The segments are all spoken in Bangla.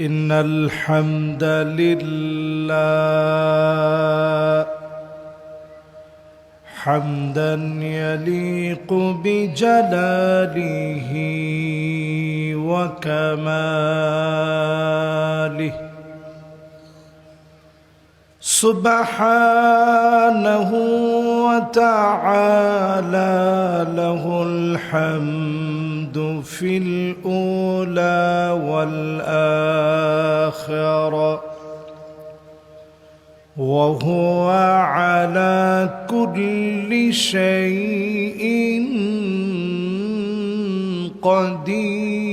إن الحمد لله حمدا يليق بجلاله وكماله سبحانه وتعالى له الحمد في الأولى والآخرة وهو على كل شيء قدير.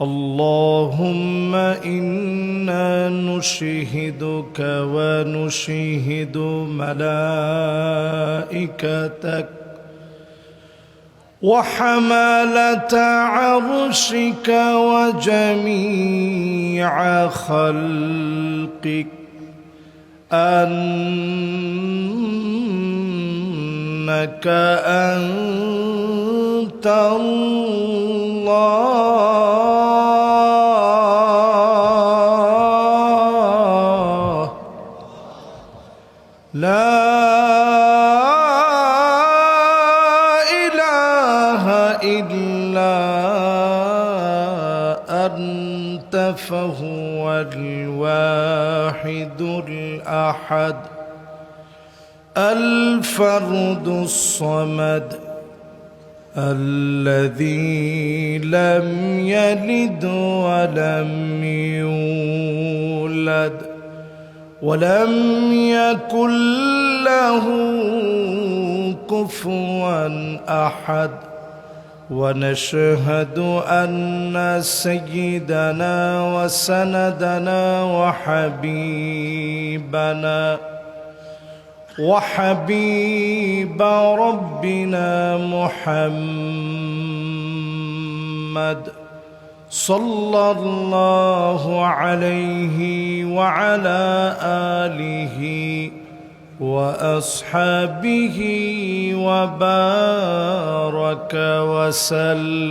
اللهم إنا نشهدك ونشهد ملائكتك وحملة عرشك وجميع خلقك أنك أنت الله لا أنت فهو الواحد الأحد الفرد الصمد الذي لم يلد ولم يولد ولم يكن له كفوا أحد. ونشهد أن سيدنا وسندنا وحبيب ربنا محمد صلى الله عليه وعلى آله وأصحابه وبارك وسلم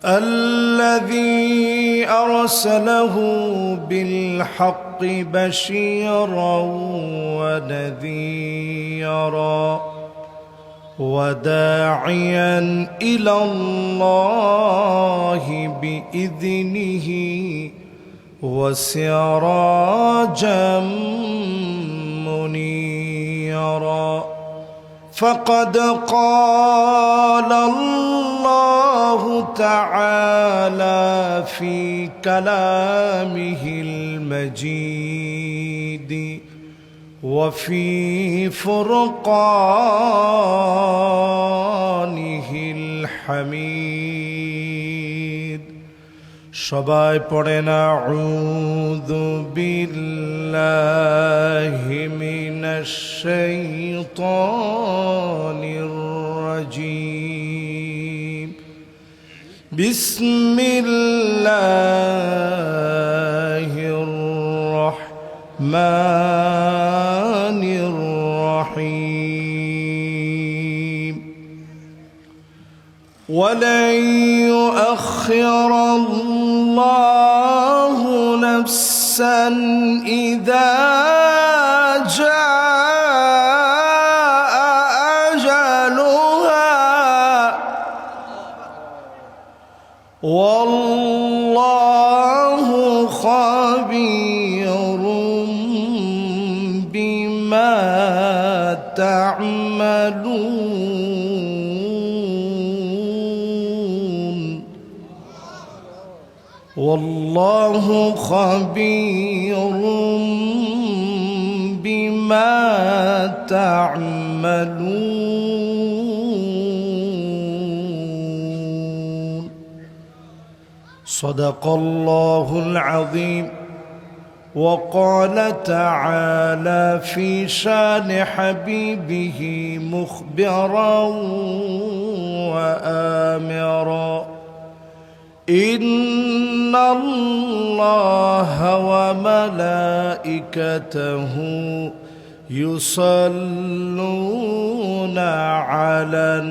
الذي أرسله بالحق بشيرا ونذيرا وداعيا إلى الله بإذنه وسراجا منيرا. فقد قال الله تعالى في كلامه المجيد وفي فرقانه الحميد. সবাই পড়েন আউযু বিল্লাহি মিনাশ শাইতানির রাজীম। বিসমিল্লাহির রাহমানির রাহিম। ওয়ালাই ইউআখিরু الله نفسا إذا جاء أجلها والله خبير بما تعملون. والله خبير بما تعملون. صدق الله العظيم. وقال تعالى في شان حبيبه مخبرا وآمرا إن الله وملائكته يصلون على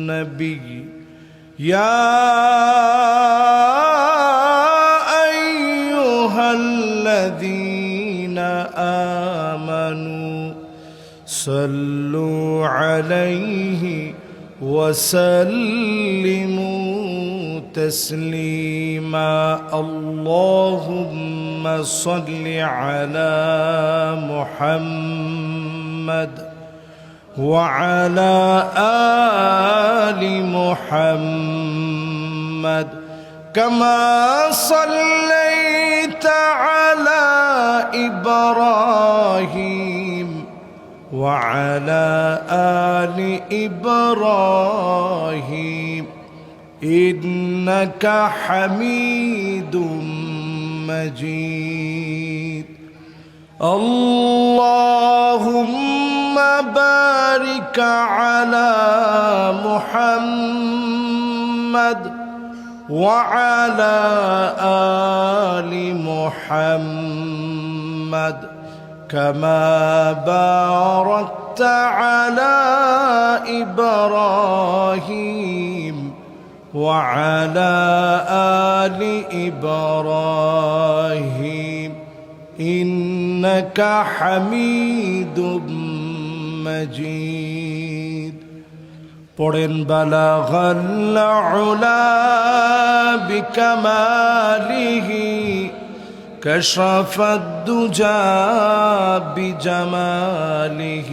النبي يا أيها الذين آمنوا صلوا عليه وسلموا تسليما اللهم صل على محمد وعلى آل محمد كما صليت على إبراهيم وعلى آل إبراهيم إنك حميد مجيد اللهم بارك على محمد وعلى آل محمد كما باركت على إبراهيم وعلى آل إبراهيم إنك حميد مجيد পড়েন বালাগাল উলা বিকামালিহি كشف الدجى بجماله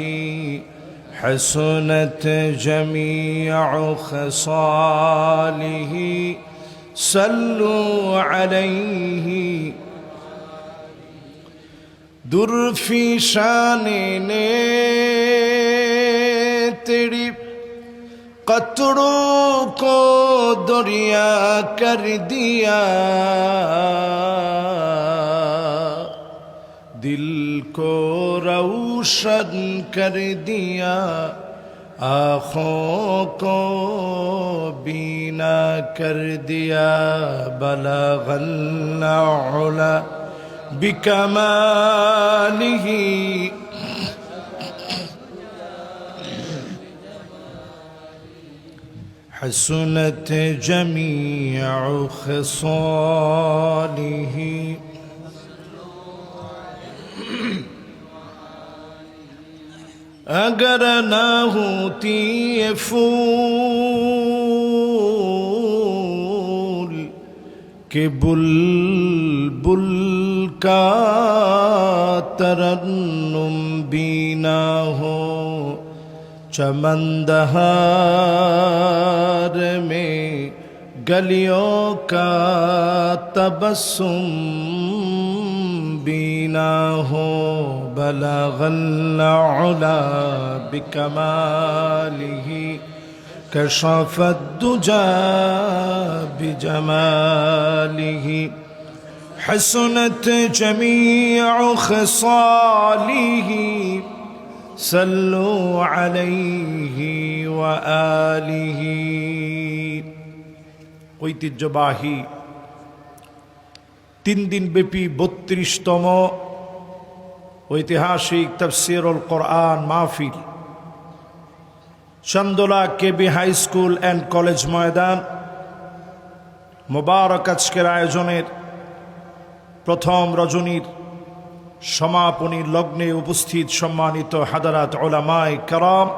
حسنت جميع خصاله صلوا عليه در في شان نے تیری قطروں کو دریا کر دیا दिल को रोशन कर दिया आँखों को बीना कर दिया बलगल उला बिकमालिही हसनत जमीअ खिसालिही अगर ना होती ये फूल के बुलबुल का तरन्नुम भी ना हो चमनदहार में गलियों का तबस्सुम बीना हो बलगल उला बिकमालिही कशफ दुजा बिजमालिही हसनत जमीअ खसालिही सल्लु अलैहि व आलिही ঐতিহ্যবাহী 3 দিন ব্যাপী 32তম ঐতিহাসিক তাফসীরুল কোরআন মাহফিল চন্দলা কেবি হাই স্কুল অ্যান্ড কলেজ ময়দান মোবারক আজকের আয়োজনের প্রথম রজনীর সমাপনী লগ্নে উপস্থিত সম্মানিত হাদারাত উলামায়ে কেরাম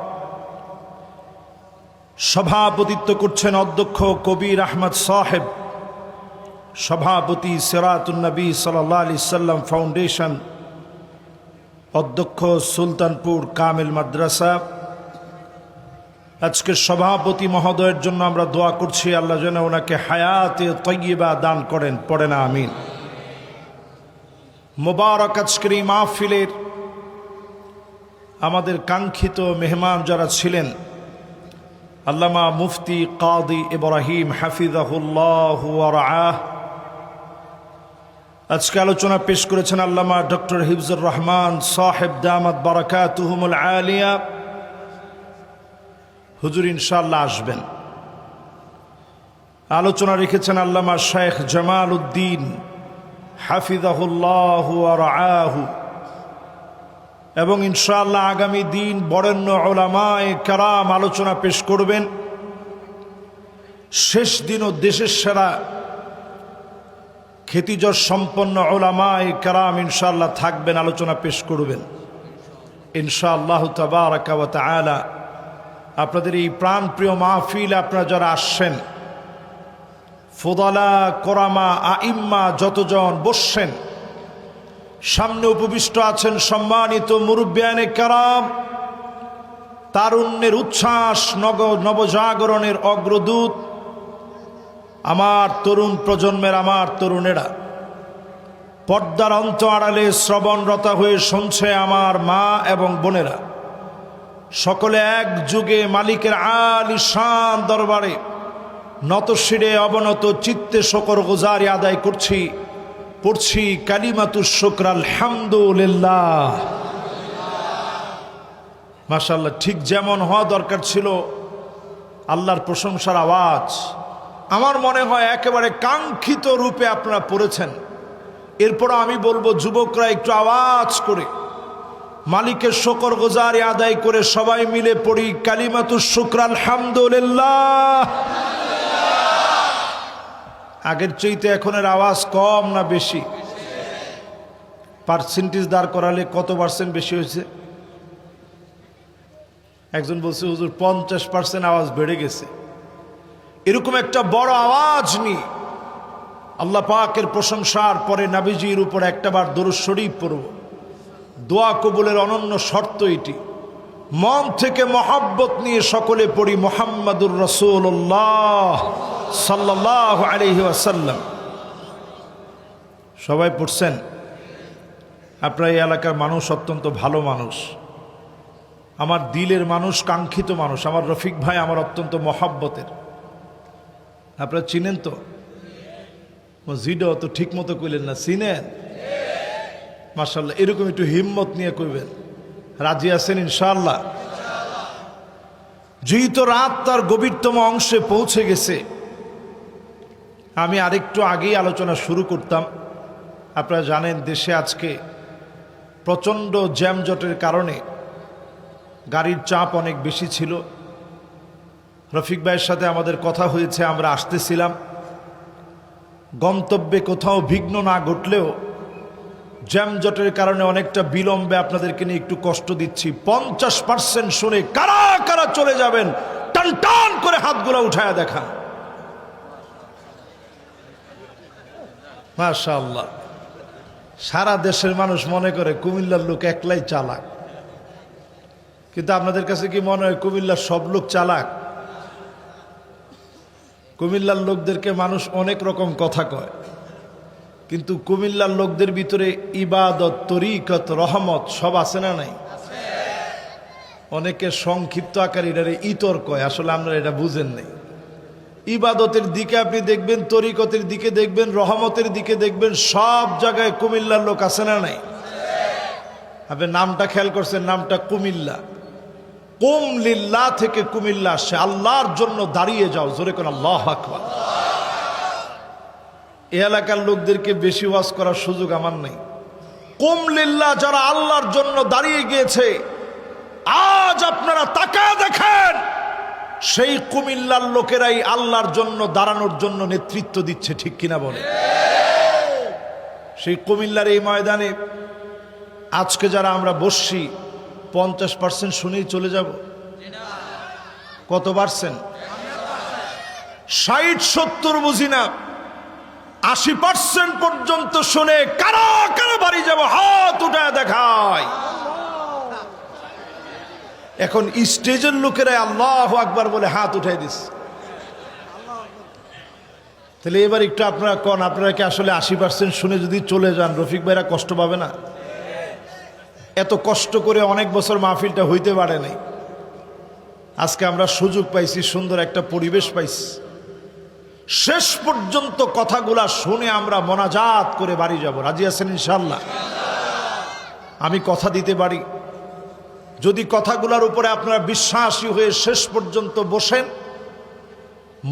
সভাপতিত্ব করছেন অধ্যক্ষ কবির আহমদ সাহেব সভাপতি সিরাতুন নবী সাল্লাল্লাহু আলাইহি সাল্লাম ফাউন্ডেশন অধ্যক্ষ সুলতানপুর কামিল মাদ্রাসা আজকের সভাপতি মহোদয়ের জন্য আমরা দোয়া করছি আল্লাহ যেন ওনাকে হায়াতে তয়্যিবা দান করেন পড়েন আমিন মোবারক আজকের এই মাহফিলের আমাদের কাঙ্ক্ষিত মেহমান যারা ছিলেন আল্লামা মুফতি কাদি ইব্রাহিম হাফিজাহুল্লাহ ওয়া রাআহ আজকে আলোচনা পেশ করেছেন আল্লামা ডক্টর হিফজুর রহমান সাহেব দামাত বারাকাতুহুমুল আলিয়া হুজুর ইনশাআল্লাহ আসবেন আলোচনা রেখেছেন আল্লামা শেখ জামাল উদ্দিন হাফিজাহুল্লাহ ওয়া রাআহু এবং ইনশাআল্লাহ আগামী দিন বরেণ্য উলামায়ে কেরাম আলোচনা পেশ করবেন। শেষ দিনও দেশের সেরা খ্যাতিযশ সম্পন্ন উলামায়ে কেরাম ইনশাআল্লাহ থাকবেন, আলোচনা পেশ করবেন ইনশাআল্লাহ তাবারাকা ওয়া তাআলা। আপনাদের এই প্রাণপ্রিয় মাহফিল আপনারা যারা আসছেন, ফুদালা কোরামা আইম্মা যতজন বসছেন, সামনে উপবিষ্ট আছেন সম্মানিত মুরব্বিয়ানে কেরাম, তারুণ্যের উচ্ছ্বাস, নবজাগরণের অগ্রদূত, আমার তরুণ প্রজন্মের আমার তরুণেরা, পর্দার অন্ত আড়ালে শ্রবণরতা হয়ে শুনছে আমার মা এবং বোনেরা, সকলে এক যুগে মালিকের আলিশান দরবারে নতশিরে অবনত চিত্তে শকর গুজারি আদায় পড়ছি কালিমাতুশ শুকর আলহামদুলিল্লাহ। মাশাআল্লাহ, ঠিক যেমন হওয়া দরকার ছিল আল্লাহর প্রশংসার আওয়াজ আমার মনে হয় একেবারে কাঙ্ক্ষিত রূপে আপনারা পড়েছেন। এরপর আমি বলবো যুবকরা একটু আওয়াজ করে মালিকের শুকর গুজারি আদায় করে সবাই মিলে পড়ি কালিমাতুশ শুকর আলহামদুলিল্লাহ। আগের চাইতে এখনের আওয়াজ কম না বেশি? পার্সেন্টেজ দাঁড় করালে কত পার্সেন্ট বেশি হয়েছে? একজন বলছে হুজুর 50% আওয়াজ বেড়ে গেছে। এরকম একটা বড় আওয়াজ নিয়ে আল্লাহ পাকের প্রশংসার পরে নবীজির উপর একটাবার দরুদ শরীফ পড়ব। দোয়া কবুলের অনন্য শর্ত এটি, মন থেকে মহব্বত নিয়ে সকলে পড়ি মুহাম্মাদুর রাসূলুল্লাহ সাল্লাল্লাহু আলাইহি ওয়াসাল্লাম। সবাই পড়ছেন? আপনার এই এলাকার মানুষ অত্যন্ত ভালো মানুষ, আমার দিলের মানুষ, কাঙ্ক্ষিত মানুষ। আমার রফিক ভাই আমার অত্যন্ত মহব্বতের, আপনারা চিনেন তো? মসজিদও তো ঠিক মতো কইলেন না, চিনেন? মাশাআল্লাহ, এরকম একটু হিম্মত নিয়ে কইবেন। রাজি আছেন ইনশাআল্লাহ? যেহেতু রাত তার গভীরতম অংশে পৌঁছে গেছে, আমি আরেকটু আগেই আলোচনা শুরু করতাম। আপনারা জানেন দেশে আজকে প্রচণ্ড জ্যামজটের কারণে গাড়ির চাপ অনেক বেশি ছিল। রফিক ভাইয়ের সাথে আমাদের কথা হয়েছে, আমরা আসতেছিলাম, গন্তব্যে কোথাও বিঘ্ন না ঘটলেও জ্যামজটের কারণে অনেকটা বিলম্বে আপনাদেরকে নিয়ে একটু কষ্ট দিচ্ছি। 50% শুনে কারা কারা চলে যাবেন টান টান করে হাতগুলো উঠায়া দেখান। মাশাআল্লাহ, সারা দেশের মানুষ মনে করে কুমিল্লার লোক একলাই চালাক, কিন্তু আপনাদের কাছে কি মনে হয় কুমিল্লার সব লোক চালাক? কুমিল্লার লোকদেরকে মানুষ অনেক রকম কথা কয়, কিন্তু কুমিল্লার লোকদের ভিতরে ইবাদত, তরিকত, রহমত সব আছে না নাই? অনেকে সংক্ষিপ্ত আকারে এটারে ইতর কয়, আসলে আপনারা এটা বুঝেন নাই। ইবাদতের দিকে আপনি দেখবেন, তরিকতের দিকে দেখবেন, রহমতের দিকে দেখবেন, সব জায়গায় কুমিল্লার লোক আছে না নাই? আপনি নামটা খেয়াল করছেন, নামটা কুমিল্লা। কুম লিল্লাহ থেকে কুমিল্লা আসছে, আল্লাহর জন্য দাঁড়িয়ে যাও। জোরে কোন আল্লাহু আকবার। এই এলাকার লোকদেরকে বেশি ওয়াজ করার সুযোগ আমার নেই। কুম লিল্লাহ, যারা আল্লাহর জন্য দাঁড়িয়ে গিয়েছে, আজ আপনারা তাকায় দেখেন সেই কুমিল্লার লোকেরাই আল্লাহর জন্য দাঁড়ানোর জন্য নেতৃত্ব দিচ্ছে, ঠিক কিনা বলে? সেই কুমিল্লার এই ময়দানে আজকে যারা আমরা বসছি 50% শুনেই চলে যাব? কত পার্সেন্ট? 60-70 বুঝি না, 80% পর্যন্ত শুনে কারা কারা বাড়ি যাব হাত উঠায় দেখায়। এখন স্টেজের লোকেরা আল্লাহু আকবার বলে হাত উঠাই দিচ্ছে। তাহলে এবার একটু আপনারা কোন, আপনারা কি আসলে 80% শুনে যদি চলে যান রফিক ভাইরা কষ্ট পাবে না? এত কষ্ট করে অনেক বছর মাহফিলটা হইতে পারে নাই, আজকে আমরা সুযোগ পাইছি, সুন্দর একটা পরিবেশ পাইছি। শেষ পর্যন্ত কথাগুলা শুনে আমরা মোনাজাত করে বাড়ি যাব। রাজি আছেন ইনশাআল্লাহ? আমি কথা দিতে পারি, যদি কথাগুলোর উপরে আপনারা বিশ্বাসী হয়ে শেষ পর্যন্ত বসেন,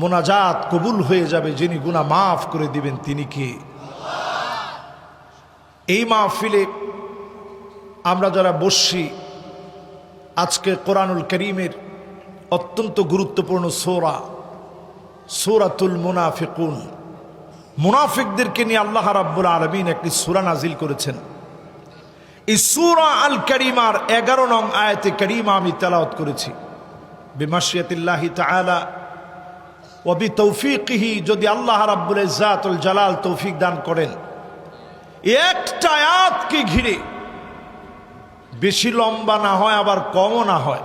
মোনাজাত কবুল হয়ে যাবে। যিনি গুনাহ মাফ করে দিবেন তিনি কে? এই মাহফিলে আমরা যারা বসছি, আজকে কোরআনুল কারীমের অত্যন্ত গুরুত্বপূর্ণ সূরা সূরাতুল মুনাফিকুন, মুনাফিকদেরকে নিয়ে আল্লাহ রাব্বুল আলামিন একটি সূরা নাজিল করেছেন। এই সূরা আল কারীমার 11 নং আয়াতে কারীমা আমি তেলাওয়াত করেছি বিমাশিয়াতিল্লাহি তাআলা ওয়া বিতৌফিকিহি। যদি আল্লাহ রাব্বুল ইজ্জাতুল জালাল তৌফিক দান করেন, একটা আয়াতকে ঘিরে বেশি লম্বা না হয় আবার কমও না হয়,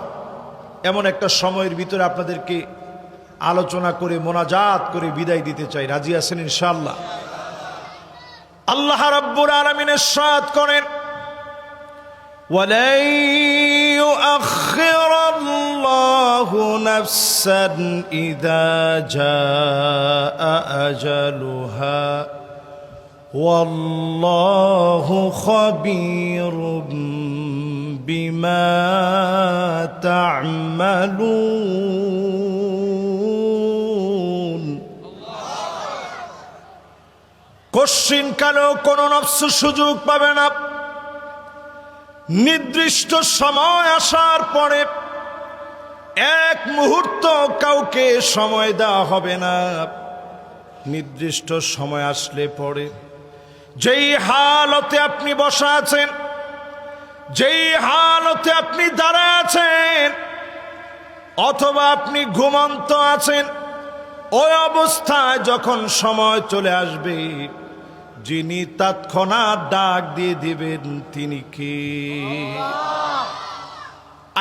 এমন একটা সময়ের ভিতরে আপনাদেরকে আলোচনা করে মোনাজাত করে বিদায় দিতে চাই। রাজি আছেন ইনশাআল্লাহ? আল্লাহ রাব্বুল আলামিন ইরশাদ করেন, ওয়ালাই ইউআখিরুল্লাহু নাফসান ইযা জাআ আজালুহা ওয়াল্লাহু খাবীরুম বিমা তা'মালুন। কশিন কালেও কোন নফস সুযোগ পাবে না নির্দিষ্ট সময় আসার পরে। এক মুহূর্ত কাউকে সময় দেওয়া হবে না। নির্দিষ্ট সময় আসলে পরে যেই হালতে আপনি বসা আছেন, যেই হালতে আপনি দাঁড়ায় আছেন, অথবা আপনি ঘুমন্ত আছেন, ওই অবস্থায় যখন সময় চলে আসবে, যিনি তৎক্ষণাৎ ডাক দিয়ে দিবেন তিনি কে?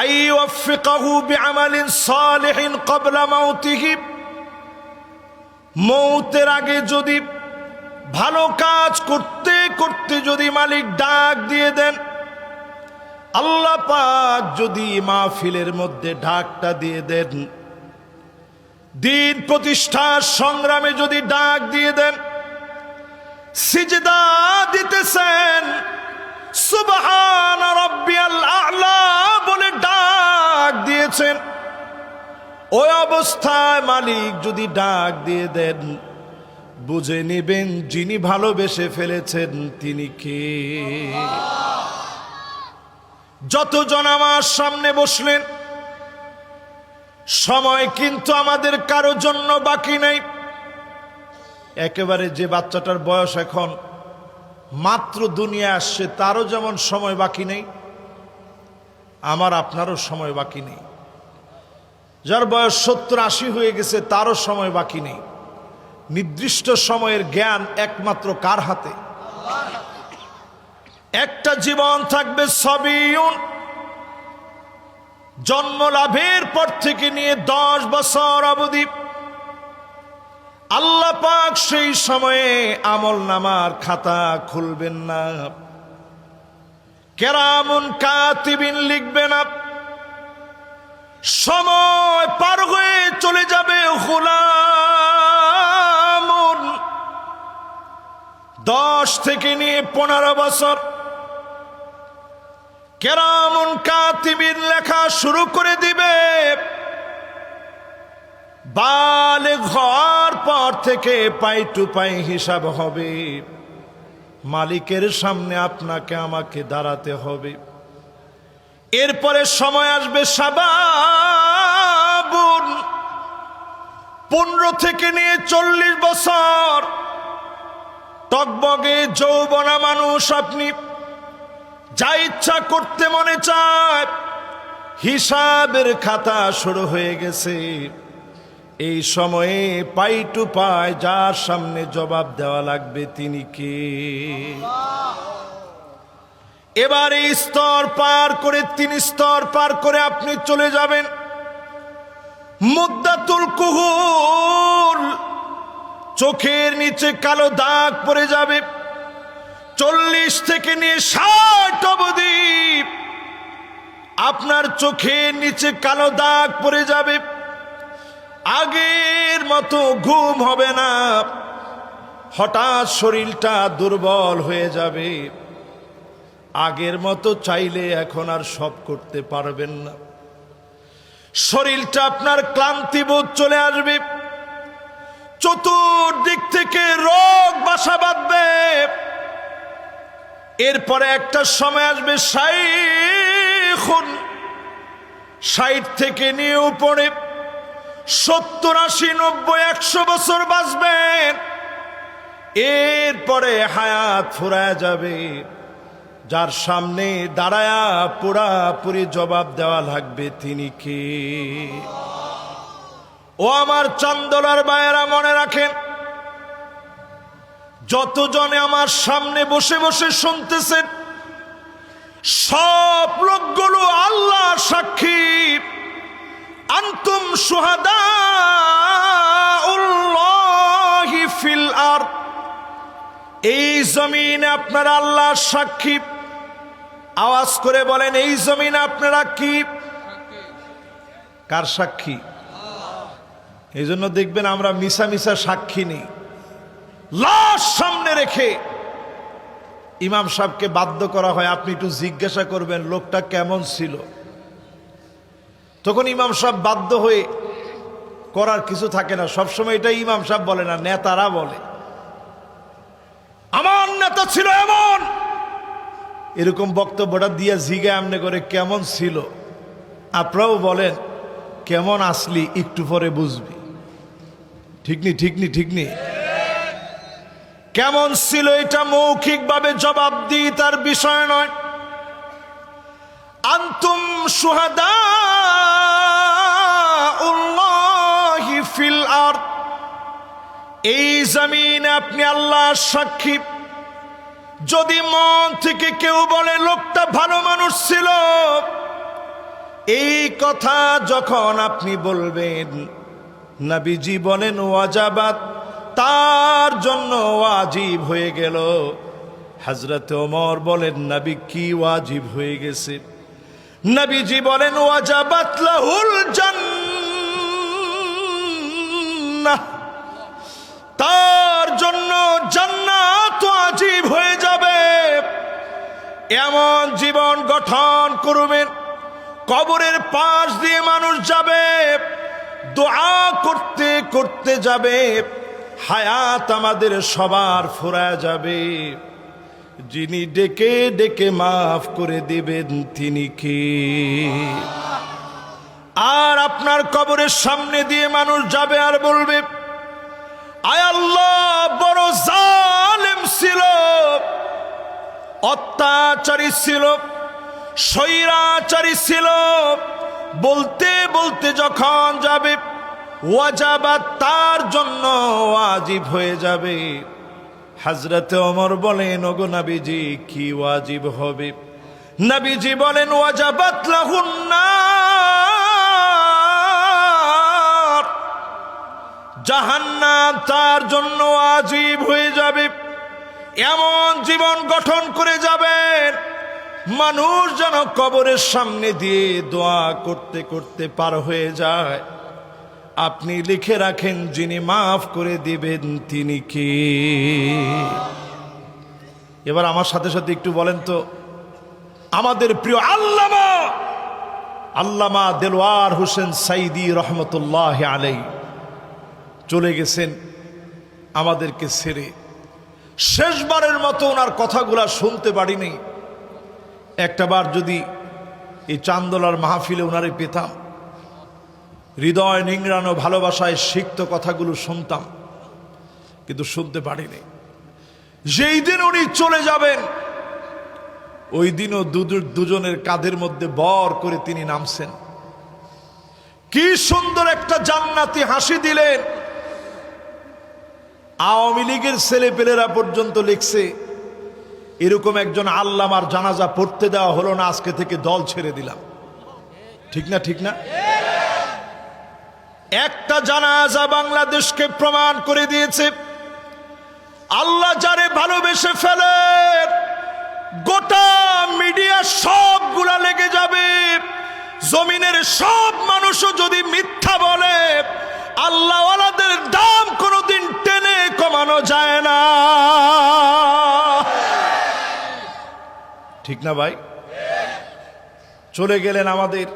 আইয়ুফিকাহু বিআমালিন সালিহিন ক্বাবলা মাউতিহি। মৌতের আগে যদি ভালো কাজ করতে করতে যদি মালিক ডাক দিয়ে দেন, আল্লাহ পাক যদি মাহফিলের মধ্যে ডাকটা দিয়ে দেন, দিন প্রতিষ্ঠার সংগ্রামে যদি ডাক দিয়ে দেন, সিজদা দিতেছেন, সুবহান রাব্বিয়াল আ'লা বলে ডাক দিয়েছেন, ওই অবস্থায় মালিক যদি ডাক দিয়ে দেন, বুঝে নেবেন যিনি ভালোবেসে ফেলেছেন তিনি কে। যতজন আমার সামনে বসলেন, সময় কিন্তু আমাদের কারো জন্য বাকি নেই। একেবারে যে বাচ্চাটার বয়স এখন মাত্র দুনিয়া আসছে, তারও যেমন সময় বাকি নেই, আমার আপনারও সময় বাকি নেই। যার বয়স 70-80 হয়ে গেছে, তারও সময় বাকি নেই। নির্দিষ্ট সময়ের জ্ঞান একমাত্র কার হাতে? একটা জীবন থাকবে সবিউন, জন্ম লাভের পর থেকে নিয়ে 10 বছর অবধি আল্লাহ পাক সেই সময়ে আমল নামার খাতা খুলবেন না, কেরামুন কাতিবিন লিখবে না। সময় পার হয়ে চলে যাবে, গুলামুন 10 থেকে নিয়ে 15 বছর কেরামুন কাতিবিন লেখা শুরু করে দিবে। বালেগ হওয়ার পর থেকে পাই টু পাই হিসাব হবে, মালিকের সামনে আপনাকে আমাকে দাঁড়াতে হবে। এরপরে সময় আসবে শাবাবুন, 15 থেকে নিয়ে 40 বছর টকবগে যৌবনা মানুষ। আপনি যা ইচ্ছা করতে মনে চায়, হিসাবের খাতা শুরু হয়ে গেছে। এই সময়ে পাই টু পাই যার সামনে জবাব দেওয়া লাগবে তিনি কে? এবার এই স্তর পার করে 3 স্তর পার করে আপনি চলে যাবেন মুদ্দাতুল কুহুল। চোখের নিচে কালো দাগ পড়ে যাবে। 40 থেকে নিয়ে 60 অবধি আপনার চোখের নিচে কালো দাগ পড়ে যাবে। আগের মতো ঘুম হবে না, হঠাৎ শরীরটা দুর্বল হয়ে যাবে। আগের মতো চাইলে এখন আর সব করতে পারবেন না। শরীরটা আপনার ক্লান্তিবোধ চলে আসবে। চতুর্দিক থেকে রোগ বাসা বাঁধবে। এরপরে একটা সময় আসবে শাইখুন, 60 থেকে নিয়ে উপরে 70, 80, 90, 100 বছর বাঁচবেন। এরপরে হায়াত ফুরায় যাবে। যার সামনে দাঁড়ায়া পুরাপুরি জবাব দেওয়া লাগবে তিনি কে? ও আমার চান্দলার ভাইয়েরা, মনে রাখেন, যতজনে আমার সামনে বসে বসে শুনতেছেন, সব লোকগুলো আল্লাহ সাক্ষী। আনতুম শুহাদাউল্লাহি ফিল আরদ, এই জমিনে আপনারা আল্লাহর সাক্ষী। আওয়াজ করে বলেন, এই জমিনে আপনারা কি? কার সাক্ষী? এই জন্য দেখবেন আমরা মিশা মিশা সাক্ষী নেই। লাশ সামনে রেখে ইমাম সাহেবকে বাধ্য করা হয়, আপনি একটু জিজ্ঞাসা করবেন লোকটা কেমন ছিল। তখন ইমাম সাহেব বাধ্য হয়ে, করার কিছু থাকে না। সবসময় এটা ইমাম সাহেব বলে না, নেতারা বলে, আমার নেতা ছিল এমন। এরকম বক্তব্যটা দিয়ে জিজ্ঞাসা আমনে করে কেমন ছিল। আপনারাও বলেন কেমন আসলি, একটু পরে বুঝবি। ঠিক নি, ঠিক নি, ঠিক নি? কেমন ছিল এটা মৌখিকভাবে জবাব দিই তার বিষয় নয়। আনতুম শুহাদাউল্লাহি ফিল আরদ, এই জমিনে আপনি আল্লাহর সাক্ষী। যদি মন থেকে কেউ বলে লোকটা ভালো মানুষ ছিল, এই কথা যখন আপনি বলবেন, নবীজি বলেন ওয়াজাবাত, তার জন্য ওয়াজিব হয়ে গেল। হযরত ওমর বলেন, নবী কি ওয়াজিব হয়ে গেছে? নবীজি বলেন ওয়াজাবাত লাহুল জান্নাহ, তার জন্য জান্নাত ওয়াজিব হয়ে যাবে। এমন জীবন গঠন করবেন, কবরের পাশ দিয়ে মানুষ যাবে, দোয়া করতে করতে যাবে, হায়াত আমাদের সবার ফুরায় যাবে। যিনি ডেকে ডেকে মাফ করে দিবেন তিনি কে? আর আপনার কবরের সামনে দিয়ে মানুষ যাবে আর বলবে, আয় আল্লাহ, বড় জালেম ছিল, অত্যাচারী ছিল, স্বৈরাচারী ছিল। বলতে বলতে যখন যাবে, ওয়াজাবাত, তার জন্য ওয়াজিব হয়ে যাবে। হযরতে ওমর বলেন, ওগো নবীজি কি ওয়াজিব হবে? নবীজি বলেন ওয়াজাবাত লাহুন নার, জাহান্নাম তার জন্য ওয়াজিব হয়ে যাবে। এমন জীবন গঠন করে যাবেন, মানুষ যেন কবরের সামনে দিয়ে দোয়া করতে করতে পার হয়ে যায়। আপনি লিখে রাখেন, যিনি মাফ করে দিবেন তিনি কে? এবার আমার সাথে সাথে একটু বলেন তো, আমাদের প্রিয় আল্লামা দেলোয়ার হোসেন সাইদি রহমতুল্লাহ আলাইহি চলে গেছেন আমাদেরকে ছেড়ে। শেষবারের মতো ওনার কথাগুলা শুনতে পারিনি। একটাবার যদি এই চান্দলার মাহফিলে ওনারে পেতাম, হৃদয় নিংড়ানো ভালোবাসায় সিক্ত কথাগুলো শুনতাম, কিন্তু শুনতে পারিনি। যেই দিন উনি চলে যাবেন, ওই দিনও দুজনের কাঁধের মধ্যে বর করে তিনি নামছেন। কি সুন্দর একটা জান্নাতি হাসি দিলেন। আওয়ামী লীগের ছেলেপেলেরা পর্যন্ত লিখছে, এরকম একজন আল্লামার জানাজা পড়তে দেওয়া হলো না, আজকে থেকে দল ছেড়ে দিলাম। ঠিক না, ঠিক না? একটা জানাজা বাংলাদেশকে প্রমাণ করে দিয়েছে, আল্লাহ যারে ভালোবেসে ফেলে, গোটা মিডিয়া সবগুলা লেগে যাবে। জমিনের সব মানুষও যদি মিথ্যা বলে, আল্লাহওয়ালাদের দাম কোনোদিন টেনে কমানো যায় না। ঠিক না ভাই? চলে গেলেন আমাদের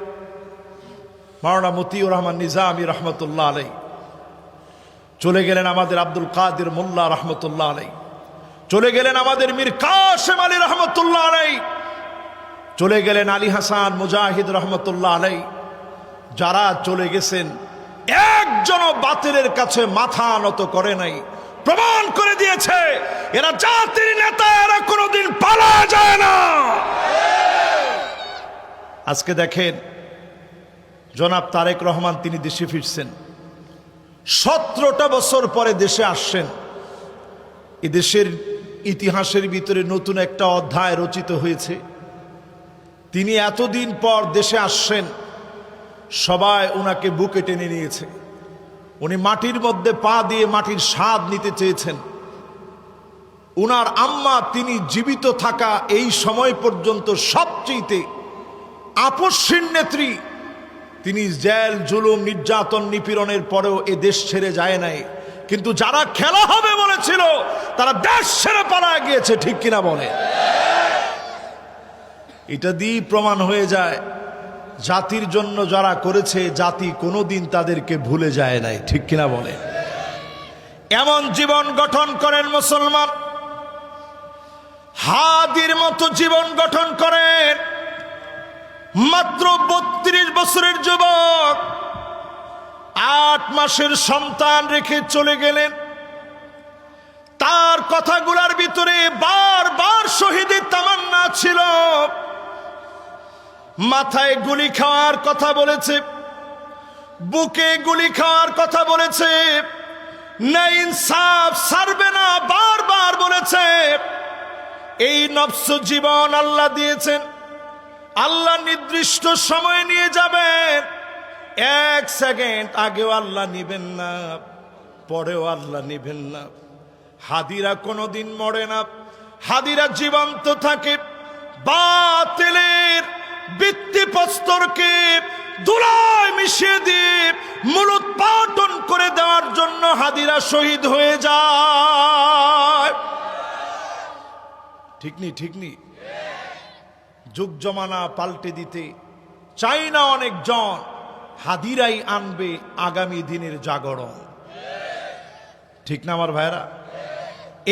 মাওলানা মতিউর রহমান নিজামী রহমতুল্লাহ আলাইহি, চলে গেলেন আমাদের আব্দুল কাদের মোল্লা রহমতুল্লাহ আলাইহি, চলে গেলেন আমাদের মীর কাসেম আলী রহমতুল্লাহ আলাইহি, চলে গেলেন আলী হাসান মুজাহিদ রহমতুল্লাহ আলাইহি। যারা চলে গেছেন একজনও বাতিলের কাছে মাথা নত করে নাই, প্রমাণ করে দিয়েছে এরা জাতির নেতা, এরা কোনোদিন পালায় যায় না। আজকে দেখেন জনাব তারেক রহমান তিনি দেশে ফিরছেন, 17টা বছর পরে দেশে আসছেন। এ দেশের ইতিহাসের ভিতরে নতুন একটা অধ্যায় রচিত হয়েছে। তিনি এতদিন পর দেশে আসছেন, সবাই ওনাকে বুকে টেনে নিয়েছে। উনি মাটির মধ্যে পা দিয়ে মাটির স্বাদ নিতে চেয়েছেন। উনার আম্মা তিনি জীবিত থাকা এই সময় পর্যন্ত সবচেয়ে আপসহীন নেত্রী। তিনি জেল জুলুম নির্যাতন নিপীড়নের পরেও এ দেশ ছেড়ে যায় নাই। কিন্তু যারা খেলা হবে বলেছিল তারা দেশ ছেড়ে পালায় গিয়েছে, ঠিক কিনা বলে? এটা দিয়ে প্রমাণ হয়ে যায় জাতির জন্য যারা করেছে জাতি কোনোদিন তাদেরকে ভুলে যায় নাই, ঠিক কিনা বলে? এমন জীবন গঠন করেন মুসলমান, হাদির মতো জীবন গঠন করেন। মাত্র 32 বছরের যুবক, 8 মাসের সন্তান রেখে চলে গেলেন। তার কথাগুলোর ভিতরে বারবার শহীদের তামান্না ছিল। মাথায় গুলি খাওয়ার কথা বলেছে, বুকে গুলি খাওয়ার কথা বলেছে, না ইনসাফ ছাড়বে না বারবার বলেছে। এই নফস জীবন আল্লাহ দিয়েছেন, আল্লাহ নির্দিষ্ট সময় নিয়ে যাবেন। 1 সেকেন্ড আগেও আল্লাহ নিবেন না, পরেও আল্লাহ নিবেন না। হাদিরা কোনোদিন মরে না, হাদিরা জীবন্ত থাকে। বাতিলের ভিত্তিপ্রস্তরকে ধুলায় মিশিয়ে দিয়ে মূলোৎপাটন করে দেওয়ার জন্য হাদিরা শহীদ হয়ে যায়। ঠিক নি? ঠিক নি? যুগ জমানা পাল্টে দিতে চাই না অনেকজন, হাদিরাই আনবে আগামী দিনের জাগরণ। ঠিক না আমার ভাইরা?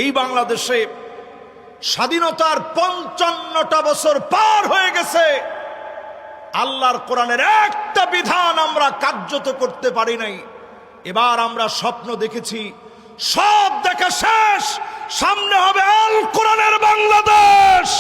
এই বাংলাদেশে স্বাধীনতার 55টা বছর পার হয়ে গেছে, আল্লাহর কোরআনের একটা বিধান আমরা কার্যত করতে পারি নাই। এবার আমরা স্বপ্ন দেখেছি, সব দেখা শেষ, সামনে হবে আল কোরআনের বাংলাদেশ।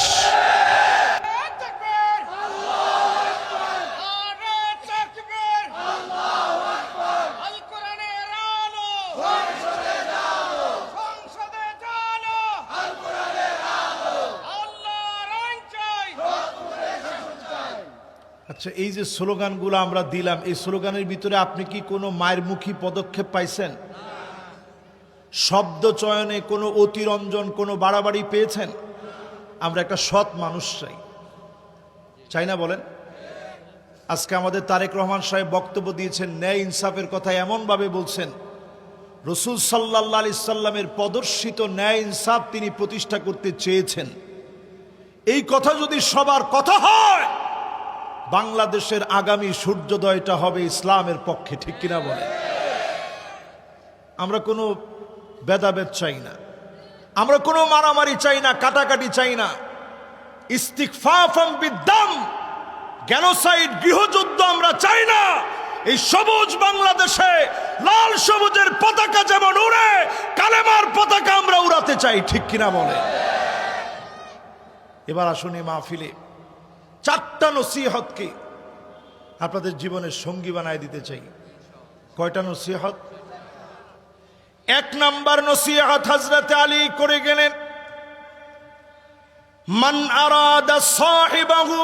আচ্ছা, এই যে স্লোগানগুলো আমরা দিলাম, এই স্লোগানের ভিতরে আপনি কি কোনো মায়েরমুখী পদক্ষেপ পাইছেন? শব্দ চয়নে কোনো অতিরঞ্জন, কোনো বাড়াবাড়ি পেয়েছেন? আমরা একটা সৎ মানুষ চাই, চাই না বলেন? আজকে আমাদের তারেক রহমান সাহেব বক্তব্য দিয়েছেন, ন্যায় ইনসাফের কথা এমনভাবে বলছেন, রসুল সাল্লাল্লাহু আলাইহি সাল্লামের প্রদর্শিত ন্যায় ইনসাফ তিনি প্রতিষ্ঠা করতে চেয়েছেন। এই কথা যদি সবার কথা হয়, বাংলাদেশের আগামী সূর্যোদয়টা হবে ইসলামের পক্ষে, ঠিক কিনা বলে? আমরা কোনো ভেদাভেদ চাই না, আমরা কোনো মারামারি চাই না, কাটাকাটি চাই না। ইস্তিগফাফাম বিদ্দাম, জেনোসাইড, গৃহযুদ্ধ আমরা চাই না। এই সবুজ বাংলাদেশে লাল সবুজের পতাকা যেমন উড়ে, কালেমার পতাকা আমরা উড়াতে চাই, ঠিক কিনা বলে? এবার আসুন এই মাহফিলে 4টা নসিহতকে আপনাদের জীবনের সঙ্গী বানায় দিতে চাই। কয়টা নসিহত? 1 নাম্বার নসিহত হযরত আলী করে গেলেন, মান আরাদা সাহিবাহু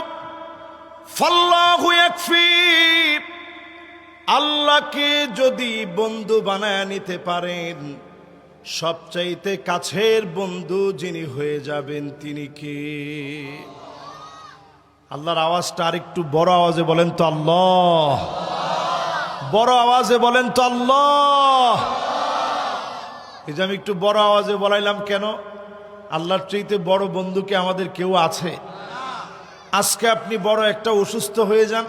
ফাল্লাহু ইয়াকফি। আল্লাহকে যদি বন্ধু বানায় নিতে পারেন, সবচাইতে কাছের বন্ধু যিনি হয়ে যাবেন তিনি কে? আল্লাহর আওয়াজটা আর একটু বড় আওয়াজে বলেন তো আল্লাহ। বড় আওয়াজে বলেন তো আল্লাহ। এই যে আমি একটু বড় আওয়াজে বলাইলাম কেন? আল্লাহর চাইতে বড় বন্ধুকে আমাদের কেউ আছে? আজকে আপনি বড় একটা অসুস্থ হয়ে যান,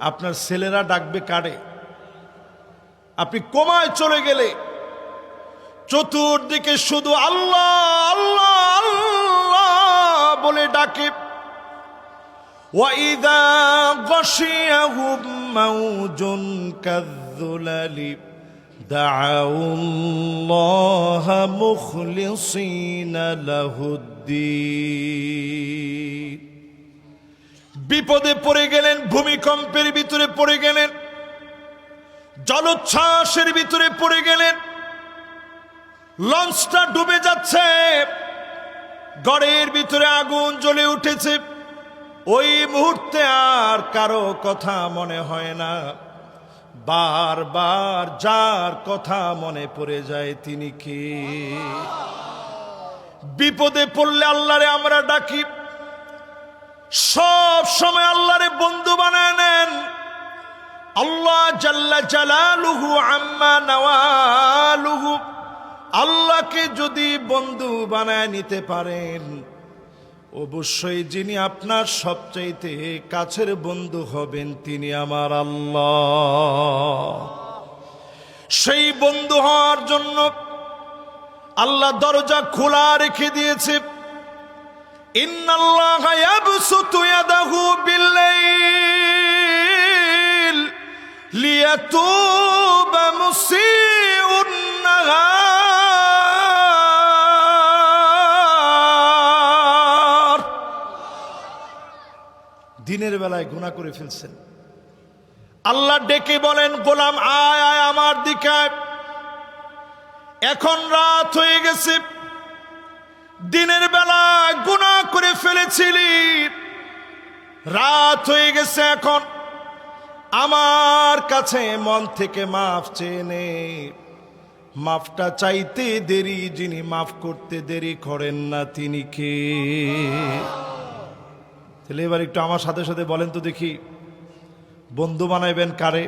আপনার ছেলেরা ডাকবে কারে? আপনি কোমায় চলে গেলে চতুর্দিকে শুধু আল্লাহ আল্লাহ আল্লাহ বলে ডাকে। وَإِذَا غَشِيَهُم مَّوْجٌ كَالظُّلَلِ دَعَوُا اللَّهَ مُخْلِصِينَ لَهُ الدِّينَ। বিপদে পড়ে গেলেন, ভূমিকম্পের ভিতরে পড়ে গেলেন, জলোচ্ছ্বাসের ভিতরে পড়ে গেলেন, লঞ্চটা ডুবে যাচ্ছে, ঘরের ভিতরে আগুন জ্বলে উঠেছে। ওই মুহূর্তে আর কারো কথা মনে হয় না, বারবার যার কথা মনে পড়ে যায় তিনি কে? বিপদে পড়লে আল্লাহরে আমরা ডাকি, সব সময় আল্লাহরে বন্ধু বানায় নেন। আল্লাহ জাল্লা জালালুহু আম্মা নাওয়ালুহু, আল্লাহকে যদি বন্ধু বানায় নিতে পারেন, অবশ্যই যিনি আপনার সবচাইতে কাছের বন্ধু হবেন তিনি আমার আল্লাহ। সেই বন্ধু হওয়ার জন্য আল্লাহ দরজা খোলা রেখে দিয়েছে। ইন্নাল্লাহা ইয়াবসুতু ইয়াদাহু বিল্লাইল লিয়াতুবা মুসিউন নাহার। দিনের বেলায় গুনাহ করে ফেলছেন, আল্লাহ ডেকে বলেন, গোলাম আয় আয় আমার দিকে। এখন রাত হয়ে গেছে, দিনের বেলায় গুনাহ করে ফেলেছিলি, রাত হয়ে গেছে, এখন আমার কাছে মন থেকে মাফ চেয়ে নে। মাফটা চাইতে দেরি, যিনি মাফ করতে দেরি করেন না তিনি কে? তাহলে এবার একটু আমার সাথে সাথে বলেন তো দেখি, বন্ধু বানাইবেন কারে?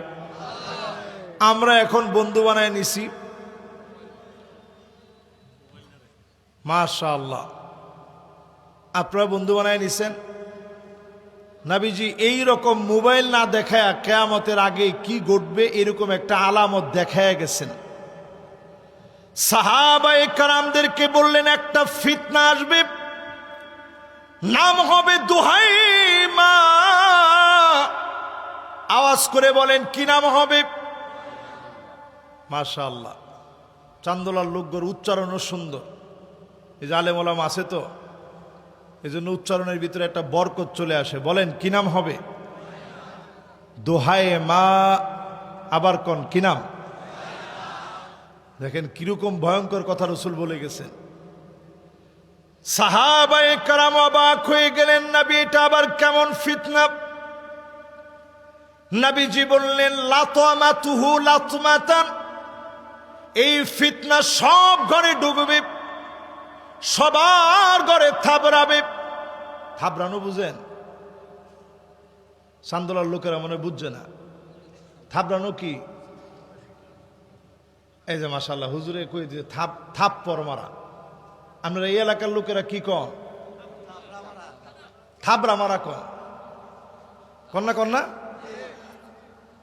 আমরা এখন বন্ধু বানায় নিছি, মাশাআল্লাহ। আপনারা বন্ধু বানায় নিছেন। নবীজি এই রকম মোবাইল না দেখায় কিয়ামতের আগে কি ঘটবে এরকম একটা আলামত দেখায় গেছেন। সাহাবায়ে কেরামদেরকে বললেন, একটা ফিতনা আসবে, নাম হবে দুহাইমা। আওয়াজ করে বলেন কি নাম হবে? মাশাআল্লাহ, চান্দোলার লোকগুলোর উচ্চারণও সুন্দর। এই যে আলেম ওলামা আছে তো, এই জন্য উচ্চারণের ভিতরে একটা বরকত চলে আসে। বলেন কি নাম হবে? দুহাইমা। আবার কোন কি নাম? দেখেন কিরকম ভয়ঙ্কর কথা রাসূল বলে গেছেন। সাহাবায়ে কেরাম অবাক হয়ে গেলেন, নবী এটা আবার কেমন ফিতনা? নবীজি বললেন, লাতমাতুহু লাতমাতান, এই ফিতনা সব ঘরে ডুববে, সবার ঘরে থাবড়াবে। থাবড়ানো বুঝেন? চান্দোলার লোকেরা মনে বুঝছে না থাবড়ানো কি। এই যে মাশাআল্লাহ হুজুরে কই দিয়ে থাপ্পড় মারা। আপনারা এই এলাকার লোকেরা কি কন? থাবড়া মারা কন না কন্যা?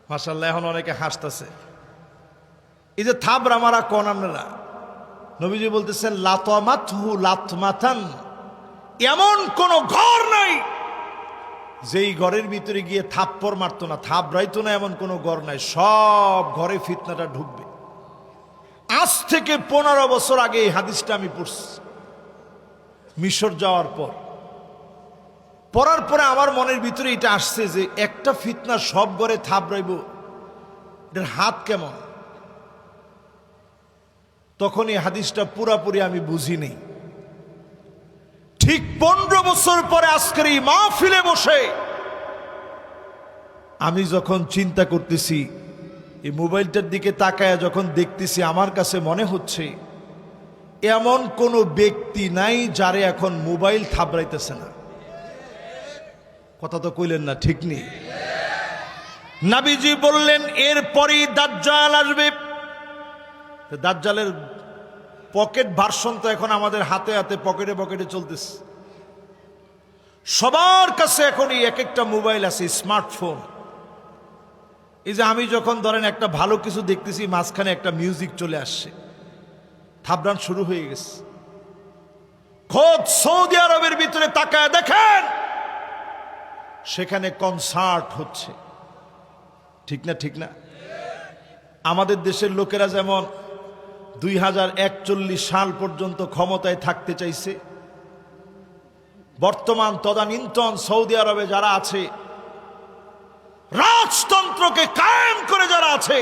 মাশাআল্লাহ এখন অনেকে হাসতেছে। এই যে থাবড়া মারা কন আপনারা, নবীজি বলতেছেন লাতমাতহু লাতমাতান, এমন কোন ঘর নাই যেই ঘরের ভিতরে গিয়ে থাপ্পড় মারতো না, থাবড়াইতো না, এমন কোন ঘর নাই। সব ঘরে ফিতনাটা ঢুকবে। আজ থেকে 15 বছর আগে এই হাদিসটা আমি পড়ছি মিশর যাওয়ার পর। পড়ার পরে আমার মনের ভিতরে এটা আসছে যে একটা ফিতনা সব ঘরে থাবড়াইব, এটার হাত কেমন? তখন এই হাদিসটা পুরাপুরি আমি বুঝি নেই। ঠিক 15 বছর পরে আজকের এই মাহফিলে বসে আমি যখন চিন্তা করতেছি, এই মোবাইলটার দিকে তাকায় যখন দেখতেছি, আমার কাছে মনে হচ্ছে এমন কোন ব্যক্তি নাই যারে এখন মোবাইল থাবড়াইতেছে না। কথা তো কইলেন না, ঠিক নেই? নবীজি বললেন এরপরই দাজ্জাল আসবে। দাজ্জালের পকেট ভার্সন তো এখন আমাদের হাতে হাতে পকেটে পকেটে চলতেছে। সবার কাছে এখন এই এক একটা মোবাইল আছে, স্মার্টফোন। এই যে আমি যখন ধরেন একটা ভালো কিছু দেখতেছি, মাঝখানে একটা মিউজিক চলে আসছে, থাবড়ান শুরু হয়ে গেছে। খোদ সৌদি আরবের ভিতরে তাকায় দেখেন, সেখানে কনসার্ট হচ্ছে। ঠিক না? ঠিক না? আমাদের দেশের লোকেরা যেমন 2041 সাল পর্যন্ত ক্ষমতায় থাকতে চাইছে, বর্তমান তদানীন্তন সৌদি আরবে যারা আছে, রাজতন্ত্রকে কায়েম করে যারা আছে,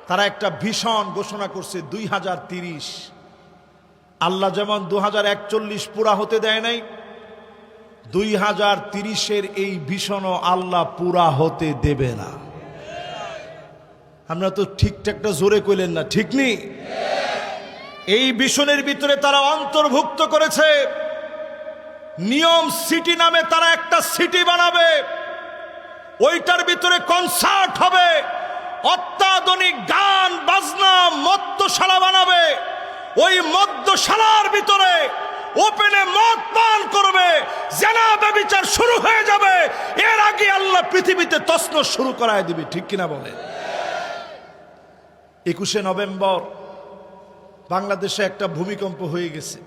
তারা একটা ভীষণ ঘোষণা করছে 2030। আল্লাহ যেমন 2041 পুরা হতে দেয় নাই, 2030-এর এই ভীষণও আল্লাহ পুরা হতে দেবে না। আমরা তো ঠিকঠাকটা জোরে কইলেন না, ঠিক নি? এই ভীষণের ভিতরে তারা অন্তর্ভুক্ত করেছে নিয়ম সিটি নামে, তারা একটা সিটি বানাবে, ওইটার ভিতরে কনসার্ট হবে, অত্যাধুনিক গান বাজনা মদ্যশালা বানাবে, ওই মদ্যশালার ভিতরে ওপেনে মদ পান করবে, জেনা ব্যভিচার শুরু হয়ে যাবে। এর আগে আল্লাহ পৃথিবীতে তসনস শুরু করায় দিবে। ঠিক কিনা বলে? 21শে নভেম্বর বাংলাদেশে একটা ভূমিকম্প হয়ে গেছে।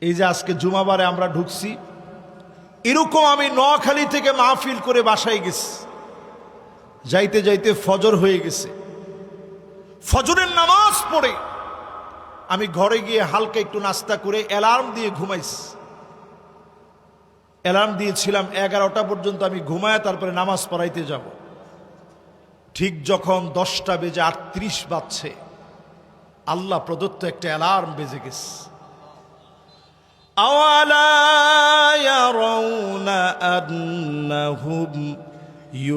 এই যে আজকে জুমাবারে আমরা ঢুকছি, এরকম আমি নোয়াখালী থেকে মাহফিল করে বাসায় গেছি, যাইতে যাইতে ফজর হয়ে গেছে। ফজরের নামাজ পড়ে আমি ঘরে গিয়ে হালকা একটু নাস্তা করে অ্যালার্ম দিয়ে ঘুমাইছি। অ্যালার্ম দিয়েছিলাম 11টা পর্যন্ত আমি ঘুমায় তারপরে নামাজ পড়াইতে যাব। ঠিক যখন 10:38 বাজছে, আল্লাহ প্রদত্ত একটা অ্যালার্ম বেজে গেছে। আওয়ালা ইয়ারাউনা আন্নাহুম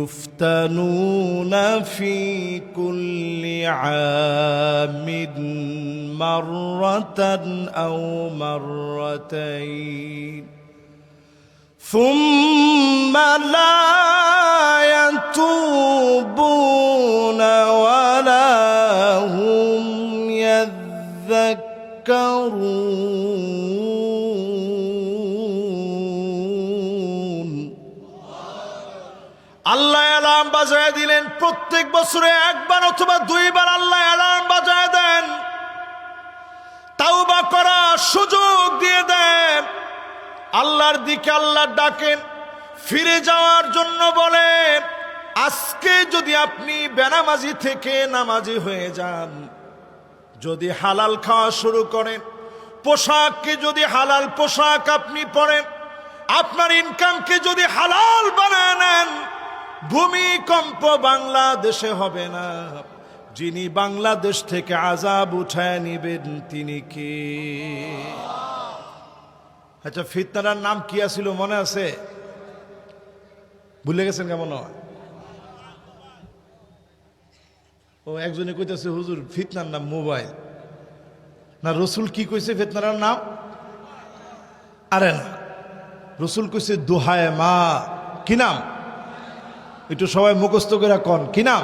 ইফতানুনা ফি কুল্লি আমিন মাররাতান আও মাররাতাইন সুম্মা লা ইয়াতুবুনা ওয়ালা হুম ইয়াযাক্কারুন। আল্লাহ অ্যালার্ম বাজায় দিলেন। প্রত্যেক বছরে একবার অথবা দুইবার আল্লাহ অ্যালার্ম বাজায় দেন, তাওবা করার সুযোগ দিয়ে দেন, আল্লাহর দিকে আল্লাহ ডাকেন, ফিরে যাওয়ার জন্য বলেন। আজকে যদি আপনি বেনামাজি থেকে নামাজি হয়ে যান, যদি হালাল খাওয়া শুরু করেন, পোশাককে যদি হালাল পোশাক আপনি পরেন, আপনার ইনকামকে যদি হালাল বানায় নেন, ভূমিকম্প বাংলাদেশে হবে না। যিনি বাংলাদেশ থেকে আযাব উঠায় নিবেন তিনি কে? আচ্ছা, ফিতনার নাম কি ছিল মনে আছে? ভুলে গেছেন কেমন? ও একজনে কইতেছে, হুজুর ফিতনার নাম মোবাইল না। রসুল কি কইছে ফিতনার নাম? আরে না, রসুল কইছে দোহায় মা। কি নাম? একটু সবাই মুখস্থ করে কন, কি নাম?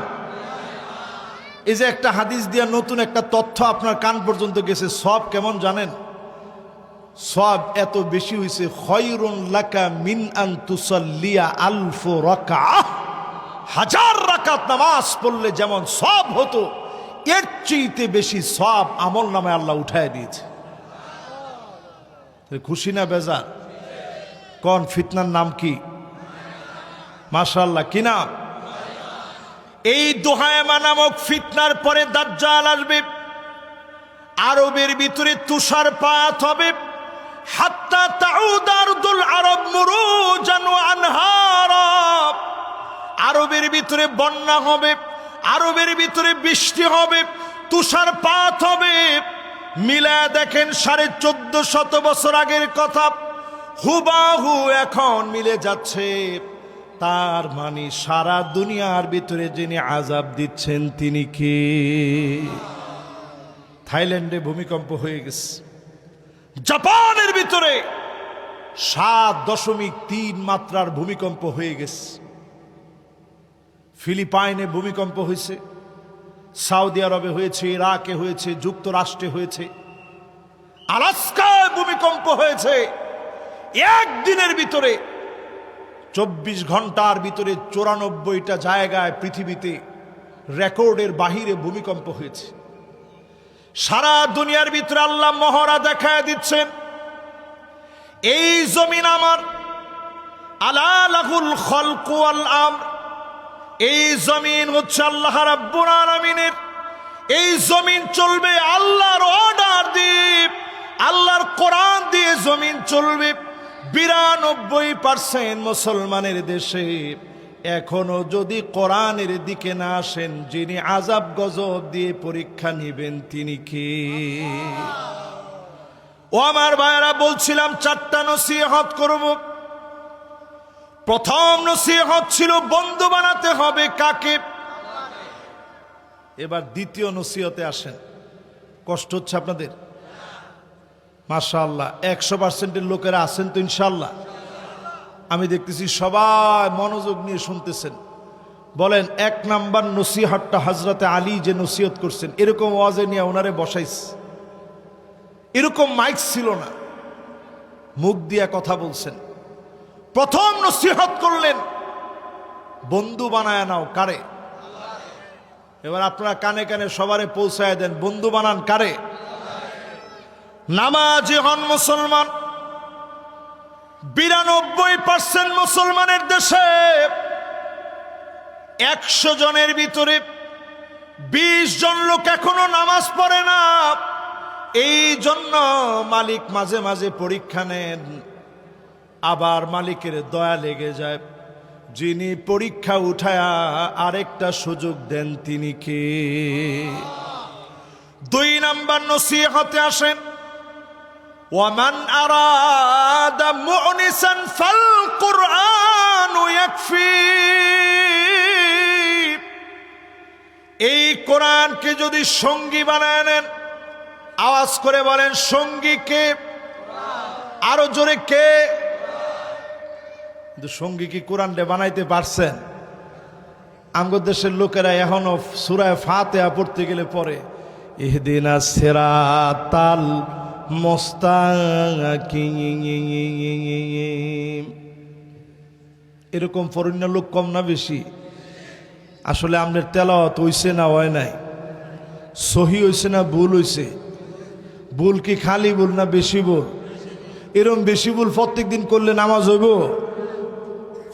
এই যে একটা হাদিস দিয়া নতুন একটা তথ্য আপনার কান পর্যন্ত গেছে। সব কেমন জানেন? সব এত বেশি হইছে, খায়রুন লাকা মিন আন তুসাল্লিয়া আলফ রাকাআহ। 1000 রাকাত নামাজ পড়লে যেমন সব হতো, এর চেয়ে বেশি সব আমল নামে আল্লাহ উঠায় দিয়েছে। খুশি না বেজার? কোন ফিতনার নাম কি? মাশাআল্লাহ, কি নাম? এই দোহায়মা নামক ফিতনার পরে দাজ্জাল আসবে। আরবের ভিতরে তুষারপাত হবে, হাত্তা তাউদ আরদুল আরব মুরুজান ওয়া আনহারা। আরবের ভিতরে বন্যা হবে, আরবের ভিতরে বৃষ্টি হবে, তুষারপাত হবে। মিলা দেখেন 1450 বছর আগের কথা হুবাহু এখন মিলে যাচ্ছে। তার মানে সারা দুনিয়ার ভিতরে যিনি আযাব দিচ্ছেন তিনি কে? থাইল্যান্ডে ভূমিকম্প হয়ে গেছে। জাপানের ভিতরে 7.3 মাত্রার ভূমিকম্প হয়ে গেছে। ফিলিপাইনে ভূমিকম্প হয়েছে, সৌদি আরবে হয়েছে, ইরাকে হয়েছে, যুক্তরাষ্ট্রে হয়েছে, আলাস্কায় ভূমিকম্প হয়েছে। একদিনের ভিতরে 24 ঘন্টার ভিতরে 94টা জায়গায় পৃথিবীতে রেকর্ডের বাহিরে ভূমিকম্প হয়েছে। সারা দুনিয়ার ভিতরে আল্লাহ মহড়া দেখায় দিচ্ছেন, এই জমিন আমার, আলা লাহুল খালকু ওয়াল আমর, এই জমিন হচ্ছে আল্লাহ রাব্বুল আলামিনের। এই জমিন চলবে আল্লাহর অর্ডার দিয়ে, আল্লাহর কোরআন দিয়ে জমিন চলবে। 92% মুসলমানের দেশে এখনো যদি কোরআনের দিকে না আসেন, যিনি আযাব গজব দিয়ে পরীক্ষা নেবেন তিনি কে? ও আমার ভাইরা, বলছিলাম 4টা নসিহত করব। প্রথম নসিহত ছিল বন্ধু বানাতে হবে কাকে? এবার দ্বিতীয় নসিহতে আসেন। কষ্ট হচ্ছে আপনাদের? মাশাআল্লাহ 100%-এর লোকেরা আছেন তো ইনশাআল্লাহ? আমি দেখতেছি সবাই মনোযোগ নিয়ে শুনতেছেন। বলেন, 1 নাম্বার নসিহতটা হযরতে আলী যে নসিহত করছেন, এরকম ওয়াজে নিয়ে ওনারে বসাইছে, এরকম মাইক ছিল না, মুখ দিয়া কথা বলছেন। প্রথম নসিহত করলেন বন্ধু বানায় নাও কারে? এবার আপনারা কানে কানে সবারে পৌঁছায় দেন, বন্ধু বানান কারে? নামাজি হন মুসলমান। 92% মুসলমানের দেশে 100 জনের ভিতরে 20 জন লোক এখনো নামাজ পড়ে না। এই জন্য মালিক মাঝে মাঝে পরীক্ষা নেন, আবার মালিকের দয়া লেগে যায়, যিনি পরীক্ষা উঠায়া আরেকটা সুযোগ দেন তিনি কে? 2 নাম্বার নসিহতে আসেন, ওয়ামান আরাদা মুনিসান ফাল কুরআনু ইয়াকফি। এই কোরআনকে যদি সঙ্গী বানায় নেন, আওয়াজ করে বলেন সঙ্গী কে? আরো জোরে কে? কিন্তু সঙ্গী কি কোরআনটা বানাইতে পারছেন? আমগো দেশের লোকেরা এখনো সূরা ফাতিহা পড়তে গেলে পড়ে ইহদিনাস সিরাতাল মুস্তাকিম। এরকম ফরিন্য লোক কম না বেশি? আসলে আমাদের তেলাওয়াত হইছে না হয় নাই? সহি হইছে না ভুল হইছে? ভুল কি খালি ভুল না বেশি ভুল? এরকম বেশি ভুল প্রত্যেক দিন করলে নামাজ হইব?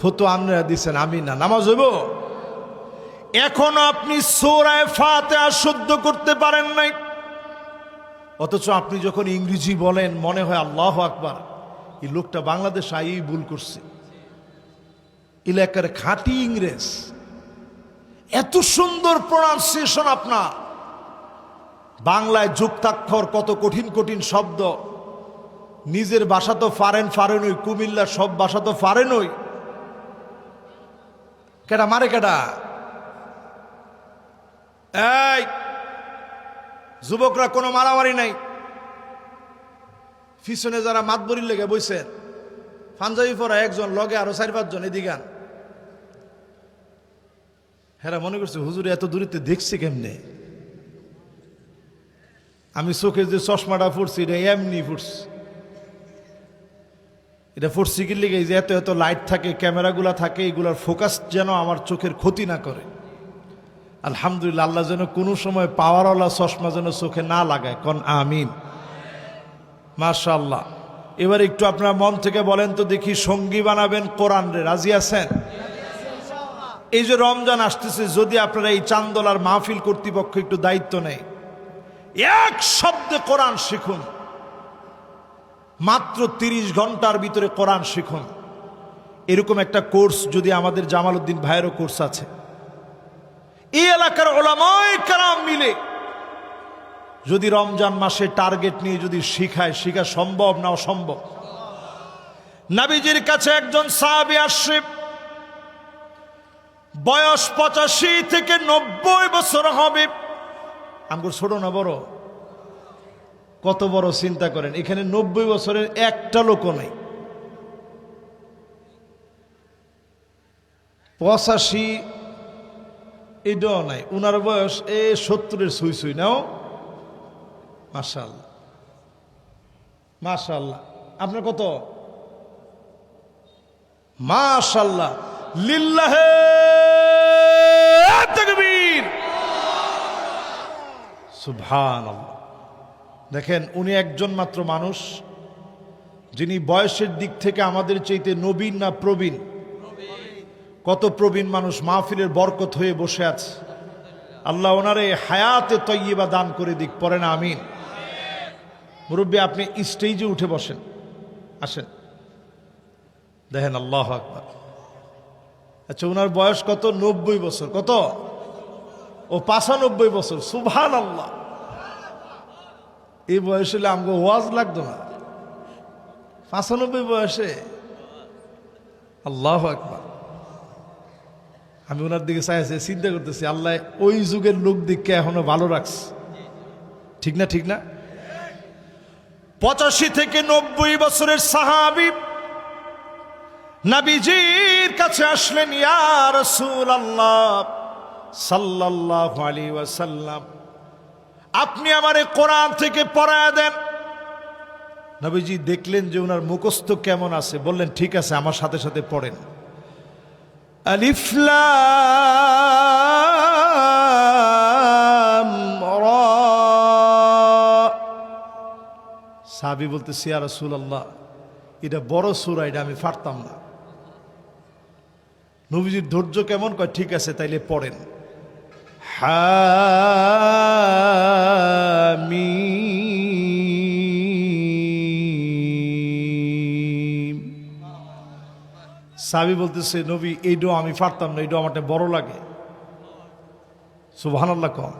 ফতো আপনারা দিচ্ছেন, আমি না, নামাজ হইব? এখনো আপনি সূরা ফাতিহা শুদ্ধ করতে পারেন নাই, অথচ আপনি যখন ইংরেজি বলেন মনে হয় আল্লাহু আকবার, এই লোকটা বাংলাদেশ আই ভুল করছে। এলাকার খাঁটি ইংরেজ, এত সুন্দর প্রনাউন্সিয়েশন আপনার। বাংলায় যুক্তাক্ষর কত কঠিন কঠিন শব্দ, নিজের ভাষা তো ফারেনই, কুমিল্লার সব ভাষা তো ফারেনই। কেডা মারে কেডা? এই যুবকরা, কোনো মারামারি নাই। পিছনে যারা মাতবরির লেগে বইছেন, পাঞ্জাবি পরা একজন, লগে আরো 4-5 জন, এদিকান হেরা মনে করছে হুজুর এত দূরিতে দেখছি কেমনে? আমি চোখে যে চশমাটা পড়ছি এটা এমনি পড়ছি। এটা পড়ছি কি লেগে যে এত এত লাইট থাকে, ক্যামেরাগুলা থাকে, এগুলার ফোকাস যেন আমার চোখের ক্ষতি না করে। আলহামদুলিল্লাহ, আল্লাহ যেন কোনো সময় পাওয়ারওয়ালা চশমা যেন চোখে না লাগায়। কোন আমিন। মাশাআল্লাহ। এবার একটু আপনার মন থেকে বলেন তো দেখি, সঙ্গী বানাবেন কোরআন রে, রাজি আছেন? এই যে রমজান আসতেছে, যদি আপনারা এই চান্দোলার মাহফিল কর্তৃপক্ষ একটু দায়িত্ব নেয়, এক শব্দে কোরআন শিখুন, মাত্র 30 ঘন্টার ভিতরে কোরআন শিখুন। এরকম একটা কোর্স যদি আমাদের জামাল উদ্দিন ভাইয়েরও কোর্স আছে, এই এলাকার উলামায়ে কেরাম মিলে যদি রমজান মাসে টার্গেট নিয়ে যদি শিখা সম্ভব না অসম্ভব? নবীজির কাছে একজন সাহাবী আসছে, বয়স 85 থেকে 90 বছর হবে। আমগো ছোট না বড়? কত বড় চিন্তা করেন, এখানে 90 বছরের একটা লোকও নাই। 85 এটাও নাই, উনার বয়স 70-এর ছুঁই নাও। মাশাআল্লাহ মাশাআল্লাহ। আপনার কত? মাশাআল্লাহ, লিল্লাহে তাকবীর, সুবহানাল্লাহ। দেখেন উনি একজন মাত্র মানুষ যিনি বয়সের দিক থেকে আমাদের চাইতে নবীন না প্রবীণ? কত প্রবীণ মানুষ মাহফিলের বরকত হয়ে বসে আছে। আল্লাহ ওনারে হায়াতে তয়্যিবা দান করে দিক, পড়েন আমিন। মুরব্বী আপনি স্টেজে উঠে বসেন, আসেন, দেখেন আল্লাহু আকবার। আচ্ছা ওনার বয়স কত? 90 বছর। কত? ও 95 বছর। সুবহানাল্লাহ। এই বয়স হলে আমাকে ওয়াজ লাগতো না, 95 বয়সে। আল্লাহু আকবার। আমি ওনার দিকে চাইছি, চিন্তা করতেছি আল্লাহ ওই যুগের লোক দিককে এখনো ভালো রাখছে, ঠিক না? ঠিক না? 85 থেকে 90 বছরের সাহাবী নবীজির কাছে আসলেন, ইয়া রাসূলুল্লাহ সাল্লাল্লাহু আলাইহি ওয়াসাল্লাম, আপনি আমারে কোরআন থেকে পড়ায় দেন। নবীজি দেখলেন যে ওনার মুখস্থ কেমন আছে, বললেন ঠিক আছে আমার সাথে সাথে পড়েন। আলিফ লাম রা। সাহাবী বলতেছে, ইয়া রাসূলুল্লাহ এটা বড় সূরা, এটা আমি পারতাম না। নবীজির ধৈর্য কেমন, কয় ঠিক আছে তাইলে পড়েন। হামিম। সাহাবী বলতেছে, নবী এইটাও আমি পারতাম না, এইটাও আমারটা বড় লাগে। সুবহানাল্লাহ কম।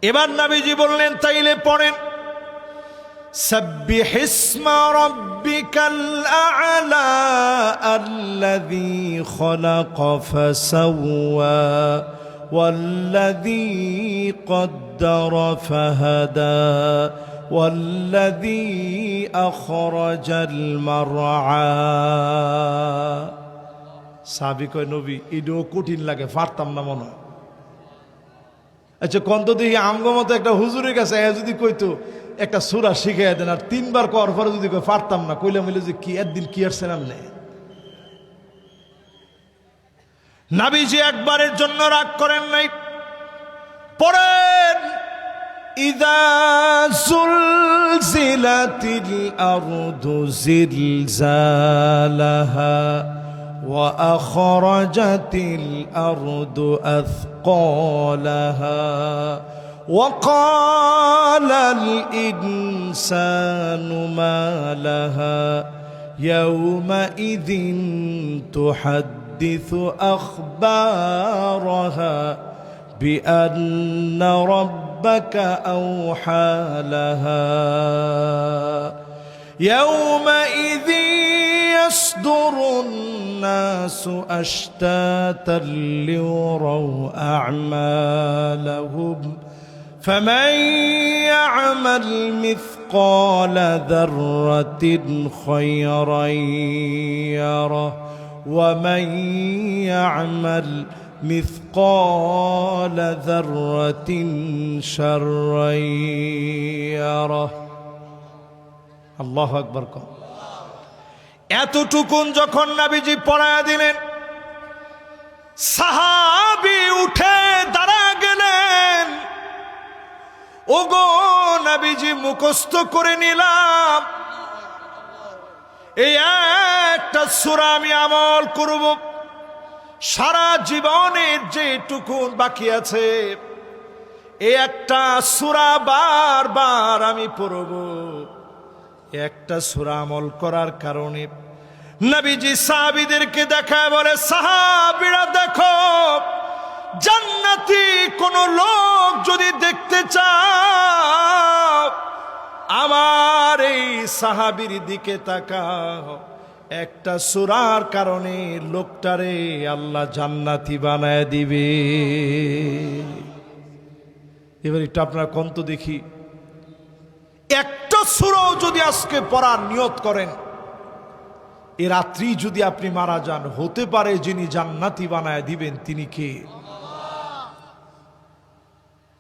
এবার নবীজি বললেন তাইলে পড়েন, سبح اسم ربك الأعلى الذي خلق فسوى والذي قدر فهدى والذي أخرج المرعى। সাহাবী কয় নবী এটাও কঠিন লাগে, পারতাম না মনে হয়। আচ্ছা কন্ত দেখি আমগো মতো একটা হুজুরের কাছে যদি কইতো একটা সূরা শিখাইয়া দেন, আর 3 বার করার পরে যদি পারতাম না, কইলে মিলে যে কি একদিন কি আসছেন আমনে। নবীজি একবারের জন্য রাগ করেন নাই, পড়েন ইযা যুলজিলাতিল আরদু জিলজালাহা ওয়া আখরাজাতিল আরদু আথকালাহা وقال الإنسان ما لها يومئذ تحدث أخبارها بأن ربك أوحى لها يومئذ يصدر الناس أشتاتا ليروا أعمالهم فمن يعمل مثقال ذرة خيرا يره ومن يعمل مثقال ذرة شرا يره। আল্লাহু আকবার। এতটুকুন যখন নবীজি পড়ায়া দিলেন, সাহাবী উঠে দাঁড়া গেলেন, ওগো নবীজি মুখস্থ করে নিলাম, এই একটা সূরা আমি আমল করব, সারা জীবনের যেটুকুন বাকি আছে এই একটা সূরা বারবার আমি পড়ব। একটা সূরা আমল করার কারণে নবীজি সাহাবীদেরকে দেখায় বলে, সাহাবীরা দেখো, জান্নাতি কোন লোক যদি দেখতে চাও আমার এই সাহাবীর দিকে তাকাও, একটা সূরার কারণে লোকটারে আল্লাহ জান্নাতি বানায় দিবে। এবার একটু আপনারা কোন তো দেখি, একটা সূরাও যদি আজকে পড়ার নিয়ত করেন, এ রাত্রি যদি আপনি মারা যান, হতে পারে যিনি জান্নাতি বানায় দিবেন তিনি কে?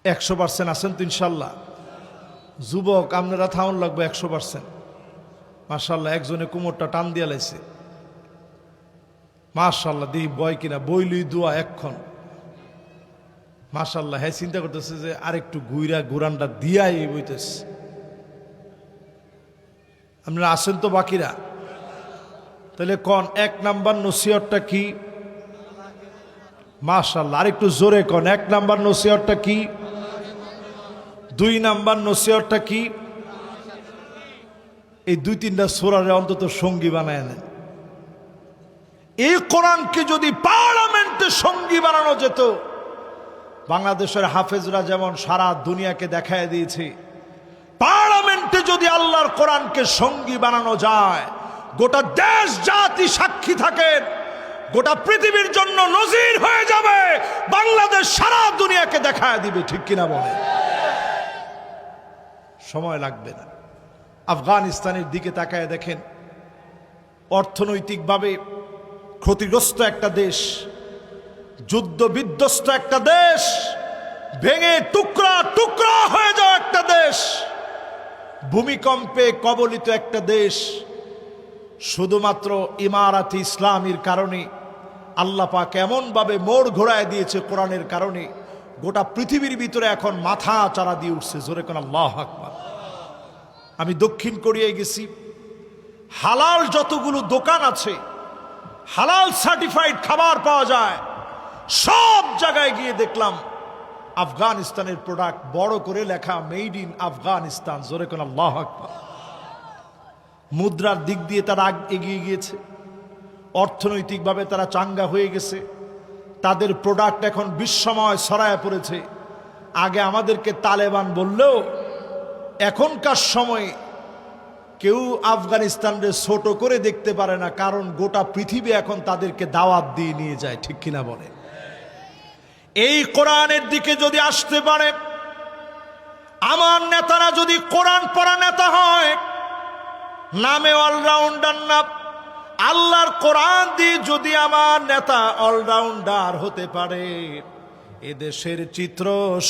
100% আছেন তো ইনশাল্লাহ? যুবক আপনারা থাউন লাগবে 100%। মাশাআল্লাহ, একজনে কোমরটা টান দিয়া লাইছে, মাশাআল্লাহ। দেখি বয় কিনা, বইলই দোয়া এক্ষণ, মাশাআল্লাহ, হ্যাঁ চিন্তা করতেছে যে আরেকটু গুইরা গুরানটা দিয়াই বইতেছে। আপনারা আসেন তো বাকিরা? তাহলে কোন এক নাম্বার নসিহতটা কি? মাশাআল্লাহ, আরেকটু জোরে কোন এক নাম্বার নসিহতটা কি? 2 নাম্বার নসিহতটা কি? এই 2-3টা সূরারে অন্তত সঙ্গী বানায় নেন। এই কোরআনকে যদি পার্লামেন্টে সঙ্গী বানানো যেত, বাংলাদেশের হাফেজরা যেমন সারা দুনিয়াকে দেখায় দিয়েছে, পার্লামেন্টে যদি আল্লাহর কোরআনকে সঙ্গী বানানো যায়, গোটা দেশ জাতি সাক্ষী থাকেন, গোটা পৃথিবীর জন্য নজির হয়ে যাবে, বাংলাদেশ সারা দুনিয়াকে দেখায় দিবে। ঠিক কিনা বলে? সময় লাগবে না। আফগানিস্তানের দিকে তাকায় দেখেন, অর্থনৈতিকভাবে ক্ষতিগ্রস্ত একটা দেশ, যুদ্ধ বিধ্বস্ত একটা দেশ, ভেঙে টুকরা টুকরা হয়ে যাওয়া একটা দেশ, ভূমিকম্পে কবলিত একটা দেশ। শুধুমাত্র ইমারাতে ইসলামীর কারণে আল্লাহ পাক এমনভাবে মোড় ঘোরায় দিয়েছে কোরআনের কারণে, গোটা পৃথিবীর ভিতরে এখন মাথা চারা দিয়ে উঠছে। জোরে কোন আল্লাহু আকবার। আমি দক্ষিণ কোরিয়ায় গেছি, হালাল যতগুলো দোকান আছে, হালাল সার্টিফাইড খাবার পাওয়া যায়, সব জায়গায় গিয়ে দেখলাম আফগানিস্তানের প্রোডাক্ট, বড় করে লেখা মেড ইন আফগানিস্তান। জোরে কোন আল্লাহু আকবার। মুদ্রার দিক দিয়ে তারা এগিয়ে গিয়েছে, অর্থনৈতিকভাবে তারা চাঙ্গা হয়ে গেছে, তাদের প্রোডাক্ট এখন বিশ্বময় ছড়ায় পড়েছে। আগে আমাদেরকে তালেবান বললেও এখনকার সময়ে কেউ আফগানিস্তানকে ছোট করে দেখতে পারে না, কারণ গোটা পৃথিবী এখন তাদেরকে দাওয়াত দিয়ে নিয়ে যায়। ঠিক কিনা বলে? এই কোরআনের দিকে যদি আসতে পারে, আমার নেতারা যদি কোরআন পড়া নেতা হয়, নামে অলরাউন্ডার না, আল্লাহর কোরআন দিয়ে যদি আমার নেতা অলরাউন্ডার হতে পারে, এদেশের চিত্র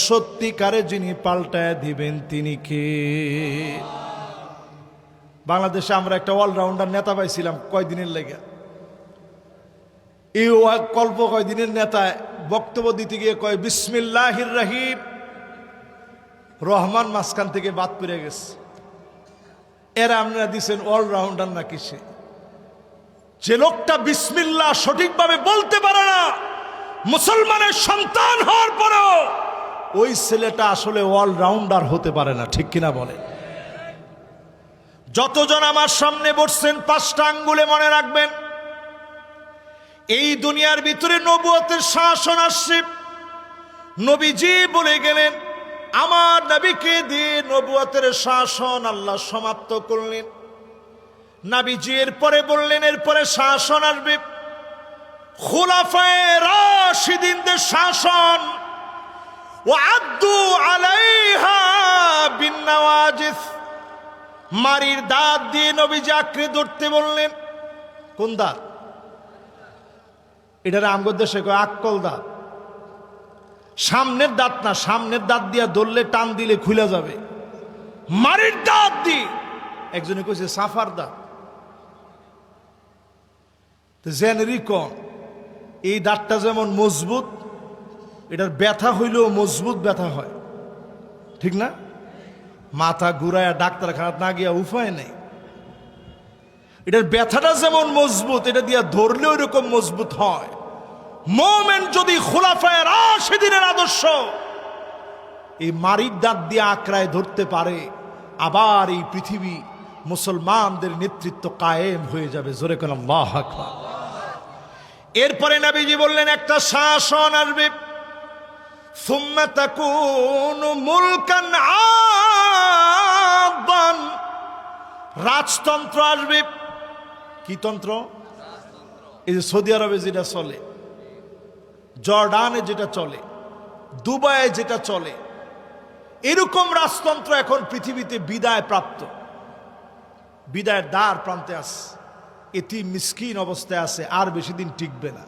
সত্যিকারে যিনি পাল্টায় দিবেন তিনি কে? বাংলাদেশে আমরা একটা অলরাউন্ডার নেতা পাইছিলাম কয়দিনের লেগে। এই কল্প কয়দিনের নেতা বক্তব্য দিতে গিয়ে কয় বিসমিল্লাহির রহিম, রহমান মাঝখান থেকে বাদ পড়ে গেছে। এরা আপনারা দিচ্ছেন অলরাউন্ডার না কিসে? যে লোকটা বিসমিল্লাহ সঠিকভাবে বলতে পারে না, মুসলমানের সন্তান হওয়ার পরেও ওই ছেলেটা আসলে অলরাউন্ডার হতে পারে না। ঠিক কিনা বলে? যতজন আমার সামনে বসছেন, 5টা আঙ্গুলে মনে রাখবেন, এই দুনিয়ার ভিতরে নবুয়তের শাসন আসছে। নবীজি বলে গেলেন, আমার নবীকে দিয়ে নবুয়তের শাসন আল্লাহ সমাপ্ত করলেন। নবীজি এরপরে বললেন, এরপরে শাসন আসবে খুলাফায়ে রাশিদিনদের শাসন। ওয়াদ্দু আলাইহা বিন্নাওয়াজিস, মারির দাঁত দিয়ে নবীজি আঁকড়ে ধরতে বললেন। কোন দাঁত? এটার আমগর দেশে কয় আক্কল দাঁত। সামনের দাঁত না, সামনের দাঁত দিয়া ধরলে টান দিলে খুলে যাবে। মারির দাঁত দিয়ে, একজনে কইছে সাফার দাঁত। তো জেনেরি কম, এই দাঁতটা যেমন মজবুত, এটার ব্যথা হইলেও মজবুত ব্যথা হয়। ঠিক না? মাথা ঘুরায় ডাক্তারখানা না গিয়া উপায় নেই। এটার ব্যথাটা যেমন মজবুত, এটা দিয়া ধরলেও এরকম মজবুত হয়। মুমিন যদি খুলাফায়ে রাশিদিনের আদর্শ এই মারির দাঁত দিয়ে আঁকড়ায় ধরতে পারে, আবার এই পৃথিবী মুসলমানদের নেতৃত্ব কায়েম হয়ে যাবে। জোরে কোন আল্লাহু আকবার। এরপরে নবীজি বললেন, একটা শাসন আসবে, সুম্মা তাকুনু মুলকান আবান, রাজতন্ত্র আসবে। কি তন্ত্র? এই যে সৌদি আরবে যেটা চলে, জর্ডানে যেটা চলে, দুবাইয়ে যেটা চলে, এরকম রাজতন্ত্র এখন পৃথিবীতে বিদায় প্রাপ্ত, বিদায়ের দ্বার প্রান্তে আছে, এটি মিসকিন অবস্থায় আছে, আর বেশি দিন টিকবে না।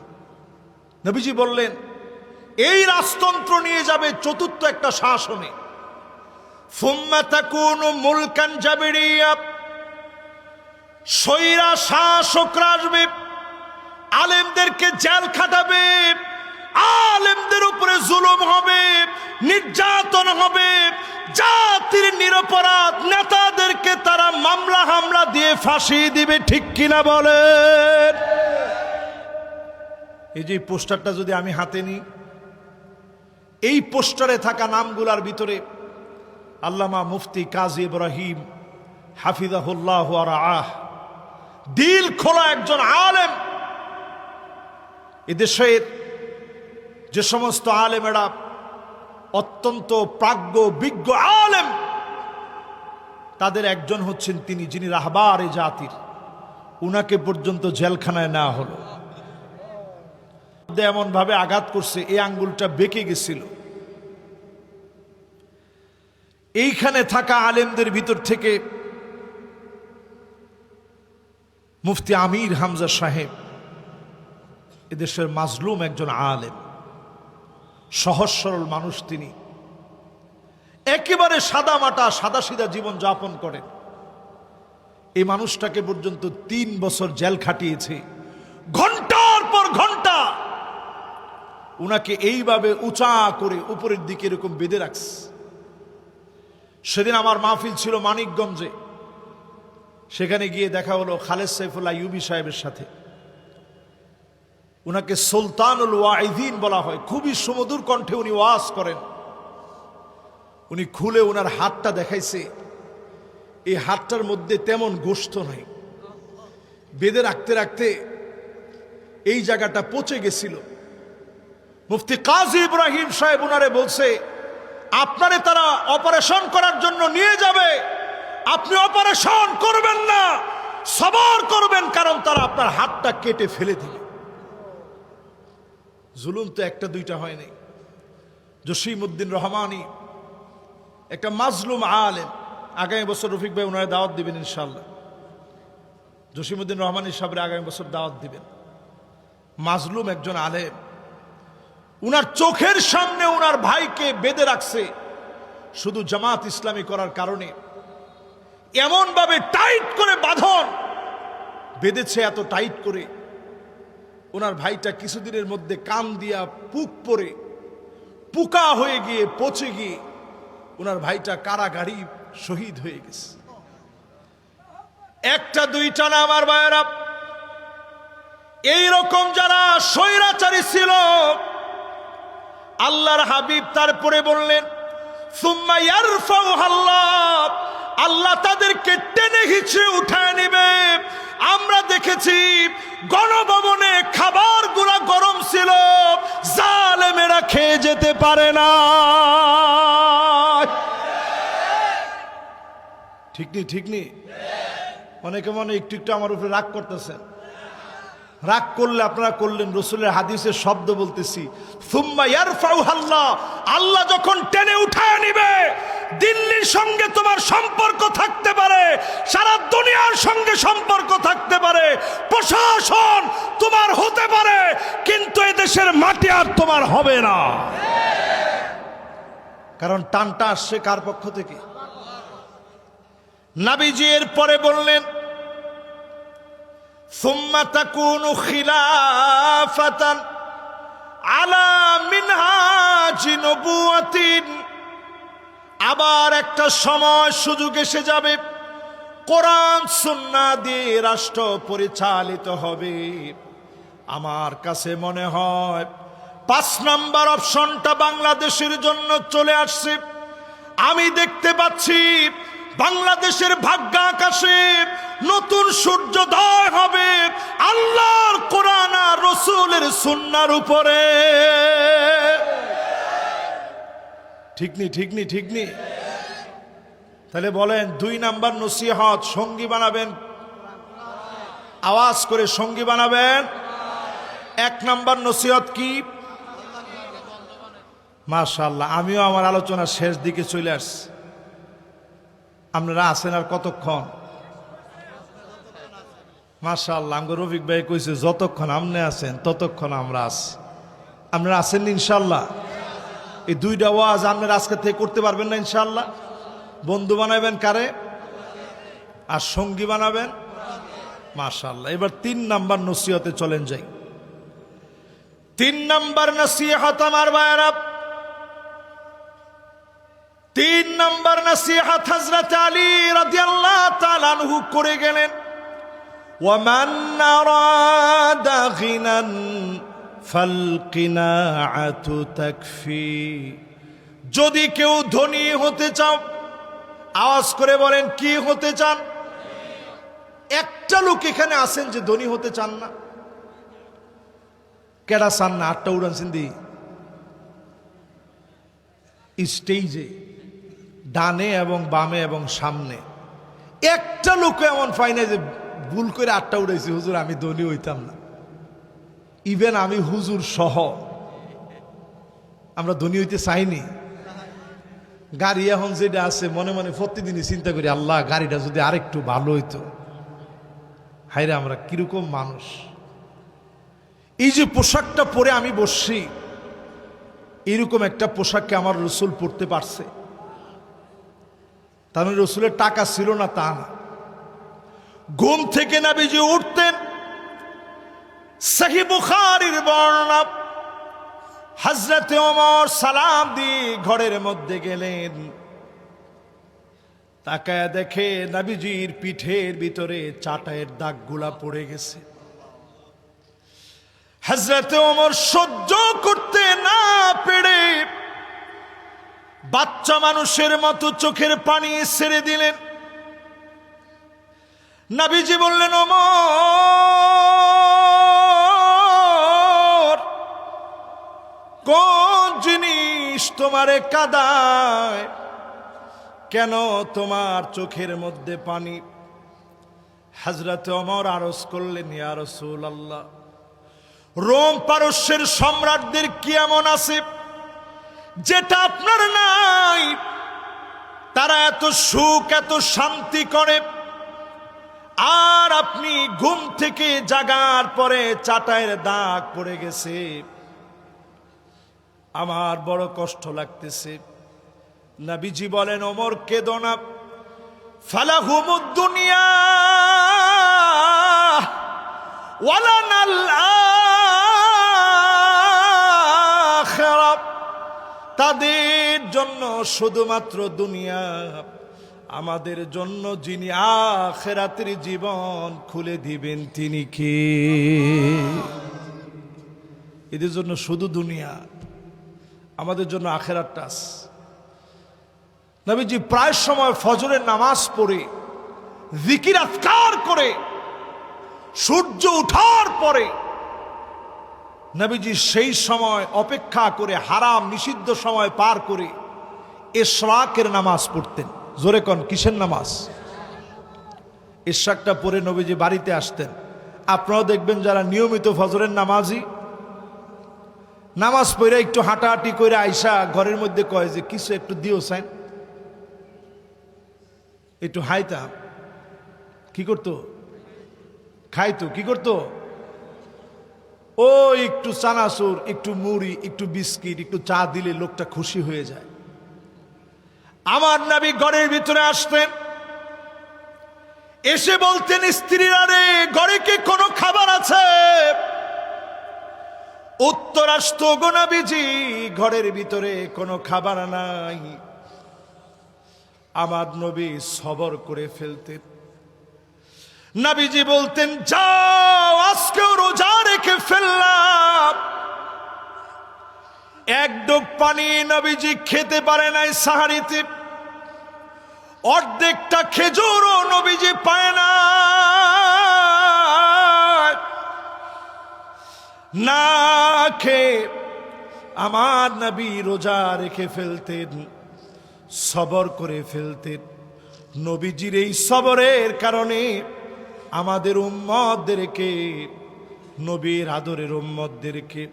নবীজি বললেন, এই রাজতন্ত্র নিয়ে যাবে চতুর্থ একটা শাসনে। সুম্মা তাকুনু মুলকান জাবরিয়া, স্বৈরা শাসকরা আসবে, আলেমদেরকে জেল খাটাবে, আলেমদের উপরে জুলুম হবে, নির্যাতন হবে, জাতির নিরপরাধ নেতাদেরকে তারা মামলা হামলা দিয়ে ফাঁসি দিবে, ঠিক কিনা বলেন? এই যে পোস্টারটা যদি আমি হাতে নিই, এই পোস্টারে থাকা নামগুলার ভিতরে আল্লামা মুফতি কাজী ইব্রাহিম হাফিজাহুল্লাহ ওয়া রাআহ, দিল খোলা একজন আলেম। এদেশের যে সমস্ত আলেমেরা অত্যন্ত প্রাজ্ঞ বিজ্ঞ আলেম, তাদের একজন হচ্ছেন তিনি, যিনি রাহবার এ জাতির। উনাকে পর্যন্ত জেলখানায় নেওয়া হলো। এমন ভাবে আঘাত করছে, এই আঙ্গুলটা বেঁকে গেছিল। এইখানে থাকা আলেমদের ভিতর থেকে মুফতি আমির হামজা সাহেব, এদেশের মাজলুম একজন আলেম, সহজ সরল মানুষ। তিনি একেবারে সাদা মাটা সাদা সিধা জীবন যাপন করেন। এই মানুষটাকে পর্যন্ত 3 বছর জেল খাটিয়েছে, ঘন্টার পর ঘন্টা উনাকে এইভাবে উঁচা করে উপরের দিকে এরকম বেঁধে রাখছে। সেদিন আমার মাহফিল ছিল মানিকগঞ্জে, সেখানে গিয়ে দেখা হলো খালেদ সাইফুল্লাহ আইয়ুবী সাহেবের সাথে। উনাকে সুলতানুল ওয়াইদিন বলা হয়, খুবই সুমধুর কণ্ঠে উনি ওয়াজ করেন। উনি খুলে উনার হাতটা দেখাইছে, এই হাতটার মধ্যে তেমন গোশত নাই, বেঁধে রাখতে রাখতে এই জায়গাটা পচে গেছিল। মুফতি কাজী ইব্রাহিম সাহেব উনারে বলছে, আপনারে তারা অপারেশন করার জন্য নিয়ে যাবে, আপনি অপারেশন করবেন না, সবর করবেন, কারণ তারা আপনার হাতটা কেটে ফেলে দিবে। জুলুম তো একটা দুইটা হয় নাই। জসিমউদ্দিন রহমানী একটা মাজলুম আলেম, আগামী বছর রফিক ভাই ওনারে দাওয়াত দিবেন ইনশাআল্লাহ। জসিমউদ্দিন রহমানী সাহেবের আগামী বছর দাওয়াত দিবেন। মাজলুম একজন আলেম, উনার চোখের সামনে উনার ভাইকে বেঁধে রাখছে শুধু জামাত ইসলামী করার কারণে। এমন ভাবে টাইট করে বাঁধন বেঁধেছে, এত টাইট করে ওনার ভাইটা কিছুদিনের মধ্যে কান দিয়া পুক পরে পুকা হয়ে গিয়ে পচে গিয়ে ওনার ভাইটা কারাগারি শহীদ হয়ে গেছে। একটা দুইটা না আমার ভাইয়েরা, এইরকম যারা স্বৈরাচারী ছিল, আল্লাহর হাবিব তারপরে বললেন সুম্মা ইয়ারফাউহাল্লাহ, আল্লাহ তাদেরকে টেনে হিঁচড়ে উঠায় নেবে। আমরা দেখেছি গণভবনে খাবারগুলো গরম ছিল, জালেমেরা খেয়ে যেতে পারে না। ঠিক নি ঠিক নি? অনেকে মনে একটু একটু আমার উপরে রাগ করতেছেন। রাগ করলে আপনারা করলেন, রসুলের হাদিসের শব্দ বলতেছি, সুম্মা ইয়ারফাউহাল্লাহ, আল্লাহ যখন টেনে উঠায় নিবে, দিল্লির সঙ্গে তোমার সম্পর্ক থাকতে পারে, সারা দুনিয়ার সঙ্গে সম্পর্ক থাকতে পারে, প্রশাসন তোমার হতে পারে, কিন্তু এদেশের মাটি আর তোমার হবে না। কারণ টানটা আসছে কার পক্ষ থেকে? নবীজি এর পরে বললেন সুম্মা তাকুনু খিলাফাতান আলা মিনহাজি নবুওয়াতিন, আবার একটা সময় সুযোগ এসে যাবে, কোরআন সুন্নাহ দিয়ে রাষ্ট্র পরিচালিত হবে। আমার কাছে মনে হয় 5 নম্বর অপশনটা বাংলাদেশের জন্য চলে আসছে। আমি দেখতে পাচ্ছি বাংলাদেশের ভাগ্য আকাশে নতুন সূর্যোদয় হবে আল্লাহর কোরআন আর রাসূলের সুন্নাহর উপরে। ঠিক নি ঠিক নি ঠিক নি? তাহলে বলেন 2 নাম্বার নসিহত সঙ্গী বানাবেন, আওয়াজ করে সঙ্গী বানাবেন। 1 নাম্বার নসিহত কি? মাশাআল্লাহ, আমিও আমার আলোচনার শেষ দিকে চলে আসছি। আপনারা আছেন আর কতক্ষণ? মাশাআল্লাহ, আমগো রফিক ভাই কইছে যতক্ষণ আপনি আছেন ততক্ষণ আমরা আছি। আপনারা আছেন ইনশাআল্লাহ? এই 2টা ওয়াজ আপনারা আজকে থেকে করতে পারবেন না ইনশাআল্লাহ? বন্ধু বানাবেন কারে আর সঙ্গী বানাবেন? মাশাআল্লাহ। এবার 3 নাম্বার নসিহতে চলেন যাই। 3 নাম্বার নসিহত আমার ভাইরা, তিন নম্বর নসিহত হযরত আলী রাদিয়াল্লাহু তাআলা আনহু করে গেলেন, ওয়ামান আরাদা গিনান ফালকিনাআতু তাকফি। যদি কেউ ধনী হতে চাও, আওয়াজ করে বলেন কি হতে চান? একটা লোক এখানে আছেন যে ধনী হতে চান না? কেডা চান না? আটটা উড়ান সিন্ধি স্টেজে ডানে এবং বামে এবং সামনে একটা লোক এমন পাই না যে ভুল করে আটটা উড়াইছি, হুজুর আমি ধনী হইতাম না। ইভেন আমি হুজুর সহ আমরা ধনী হইতে চাইনি। গাড়ি এখন যেটা আছে মনে মনে প্রতিদিনই চিন্তা করি, আল্লাহ গাড়িটা যদি আরেকটু ভালো হইতো। হায়রে আমরা কিরকম মানুষ! এই যে পোশাকটা পরে আমি বসছি, এরকম একটা পোশাককে আমার রসুল পরতে পারছে? তার মানে রসুলের টাকা ছিল না তা না। ঘুম থেকে নবীজি উঠতেন, সহিহ বুখারীর বর্ণনা, হযরতে ওমর সালাম দিয়ে ঘরের মধ্যে গেলেন, তাকায়া দেখে নবীজির পিঠের ভিতরে চাটায়ের দাগগুলা পড়ে গেছে। হযরতে ওমর সহ্য করতে না পেরে বাচ্চা মানুষের মতো চোখের পানি ছেড়ে দিলেন। নবীজি বললেন, ওমর কোন জিনিস তোমারে কাঁদায়? কেন তোমার চোখের মধ্যে পানি? হযরতে ওমর আরজ করলেন, ইয়া রাসূলুল্লাহ, রোম পারস্যের সম্রাটদের কি এমন আছে যেটা আপনার নাই? তারা এত সুখ এত শান্তি করে, আর আপনি ঘুম থেকে জাগার পরে চাটায়ের দাগ পড়ে গেছে, আমার বড় কষ্ট লাগতেছে। নবীজি বলেন, ওমর কেঁদো না, ফালাহুমুদ দুনিয়া ওয়ালানাল আখিরা। তাদের জন্য শুধুমাত্র দুনিয়া, আমাদের জন্য যিনি আখিরাতের জীবন খুলে দিবেন তিনি কে? এদের জন্য শুধু দুনিয়া, আমাদের জন্য আখিরাতটা আছে। নবীজি প্রায় সময় ফজরের নামাজ পড়ে জিকির আজকার করে সূর্য ওঠার পরে নবীজি সেই সময় অপেক্ষা করে হারাম নিষিদ্ধ সময় পার করে ইশরাকের নামাজ পড়তেন। জোরে কোন কিসের নামাজ? ইশরাকটা পড়ে নবীজি বাড়িতে আসতেন। আপনারাও দেখবেন যারা নিয়মিত ফজরের নামাজি, নামাজ পড়ে একটু হাঁটাহাঁটি করে আইসা ঘরের মধ্যে কয় যে কিছু একটু দিও সাইন, একটু হাইতাম। কি করতো? খাইতো। কি করতো? ও একটু চানাচুর, একটু মুড়ি, একটু বিস্কিট, একটু চা দিলে লোকটা খুশি হয়ে যায়। আমার নবী ঘরের ভিতরে আসতেন, এসে বলতেন, স্ত্রীরা রে, ঘরে কি কোনো খাবার আছে? উত্তর আসতো, গো নবীজি ঘরের ভিতরে কোনো খাবার নাই। আমার নবী সবর করে ফেলতেন। নবীজি বলতেন, যাও আজকেও রোজা রেখে ফেললাম। এক ডোক পানি নবীজি খেতে পারে নাই সাহারিতে, অর্ধেকটা খেজুরও নবীজি পায় না। না খেয়ে আমার নবী রোজা রেখে ফেলতেন, সবর করে ফেলতেন। নবীজির এই সবরের কারণে আমাদের উম্মতদেরকে, নবীর আদরের উম্মতদেরকে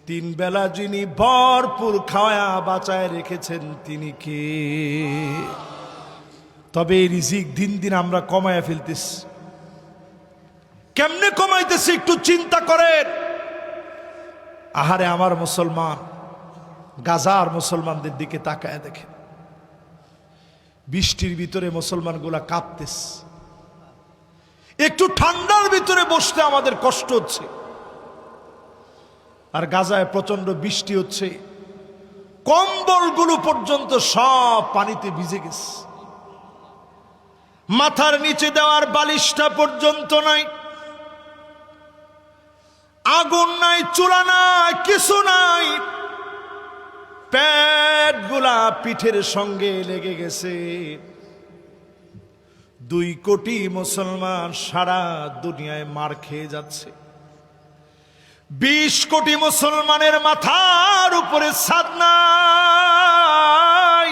তিন বেলা যিনি ভরপুর খাওয়া বাঁচায় রেখেছেন তিনি কে? তবে এই রিজিক দিন দিন আমরা কমায়া ফেলতেছি। কেমনে কমাইতেছি একটু চিন্তা করেন। আহারে আমার মুসলমান, গাজার মুসলমানদের দিকে তাকায় দেখেন, বৃষ্টির ভিতরে মুসলমানগুলা কাঁপতেছে। একটু ঠান্ডার ভিতরে বসতে আমাদের কষ্ট হচ্ছে, আর গাজায় প্রচন্ড বৃষ্টি হচ্ছে। কম্বলগুলো পর্যন্ত সব পানিতে ভিজে গেছে, মাথার নিচে দেওয়ার বালিশটা পর্যন্ত নাই, আগুন নাই, চুলা নাই, কিছু নাই, পেটগুলা পিঠের সঙ্গে লেগে গেছে। 2 কোটি মুসলমান সারা দুনিয়ায় মার খেয়ে যাচ্ছে। 20 কোটি মুসলমানের মাথার উপরে ছাদ নাই।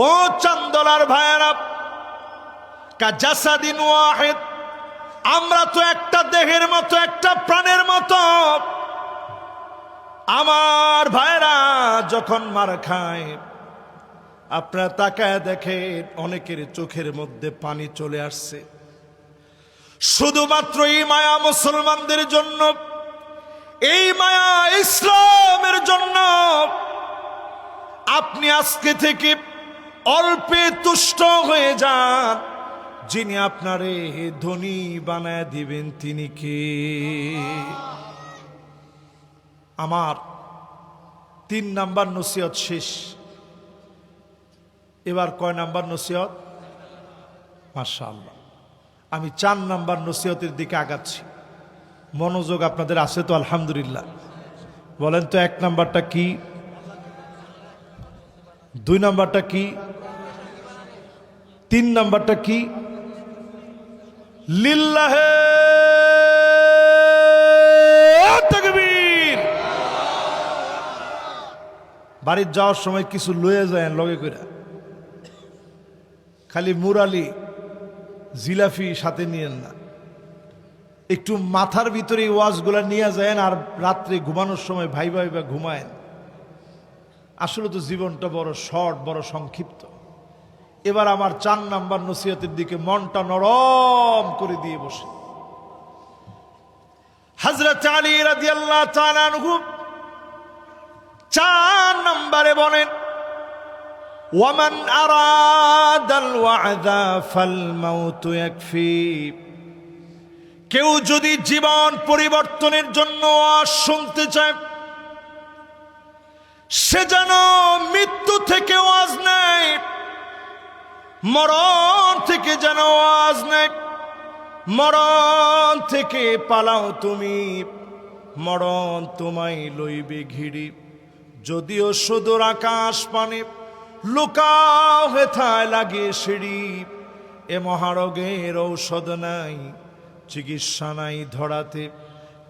ও চান্দলার ভাইয়েরা, কাজাসাদিন ওয়াহিদ, আমরা তো একটা দেহের মতো, একটা প্রাণের মতো। আমার ভাইরা যখন মার খায়, আপনারা তাকায় দেখেন অনেকের চোখের মধ্যে পানি চলে আসছে। শুধুমাত্র এই মায়া মুসলমানদের জন্য, এই মায়া ইসলামের জন্য আপনি আজকে থেকে অল্পে তুষ্ট হয়ে যান। যিনি আপনারে ধনী বানায় দিবেন তিনি কে? আমার 3 নাম্বার নসিহত শেষ। এবার কয় নাম্বার নসিহত? মাশাআল্লাহ, আমি 4 নাম্বার নসিহতের দিকে আগাচ্ছি। মনোযোগ আপনাদের আছে তো? আলহামদুলিল্লাহ। বলেন তো 1 নাম্বারটা কি, 2 নাম্বারটা কি, 3 নাম্বারটা কি? লিল্লাহে তাকবীর। বাড়ির যাওয়ার সময় কিছু লয়ে যায় লগে কইরা, খালি মুরালি জিলাফি সাথে নিয়েন না, একটু মাথার ভিতরে ওয়াজগুলা নিয়ে যায় আর রাত্রে ঘুমানোর সময় ভাই ভাই বা ঘুমায়েন। আসলে তো জীবনটা বড় শর্ট, বড় সংক্ষিপ্ত। এবার আমার 4 নাম্বার নসিহতের দিকে মনটা নরম করে দিয়ে বসে। হযরত আলী রাদিয়াল্লাহু তাআলা আনহু 4 নম্বরে বলেন, ওয়ামান আরাদাল ওয়া'দা ফাল মাউতু ইয়াকফি। কেউ যদি জীবন পরিবর্তনের জন্য ওয়াজ শুনতে চায়, সে যেন মৃত্যু থেকে ওয়াজ নেয়, মরণ থেকে যেন ওয়াজ নেয়। মরণ থেকে পালাও তুমি, মরণ তোমায় লইবে ঘিরি। যদিও সুদূর আকাশ পানে, লুকাও হেথায় লাগে সিঁড়ি। এ মহারোগের ঔষধ নাই, চিকিৎসা নাই ধরাতে।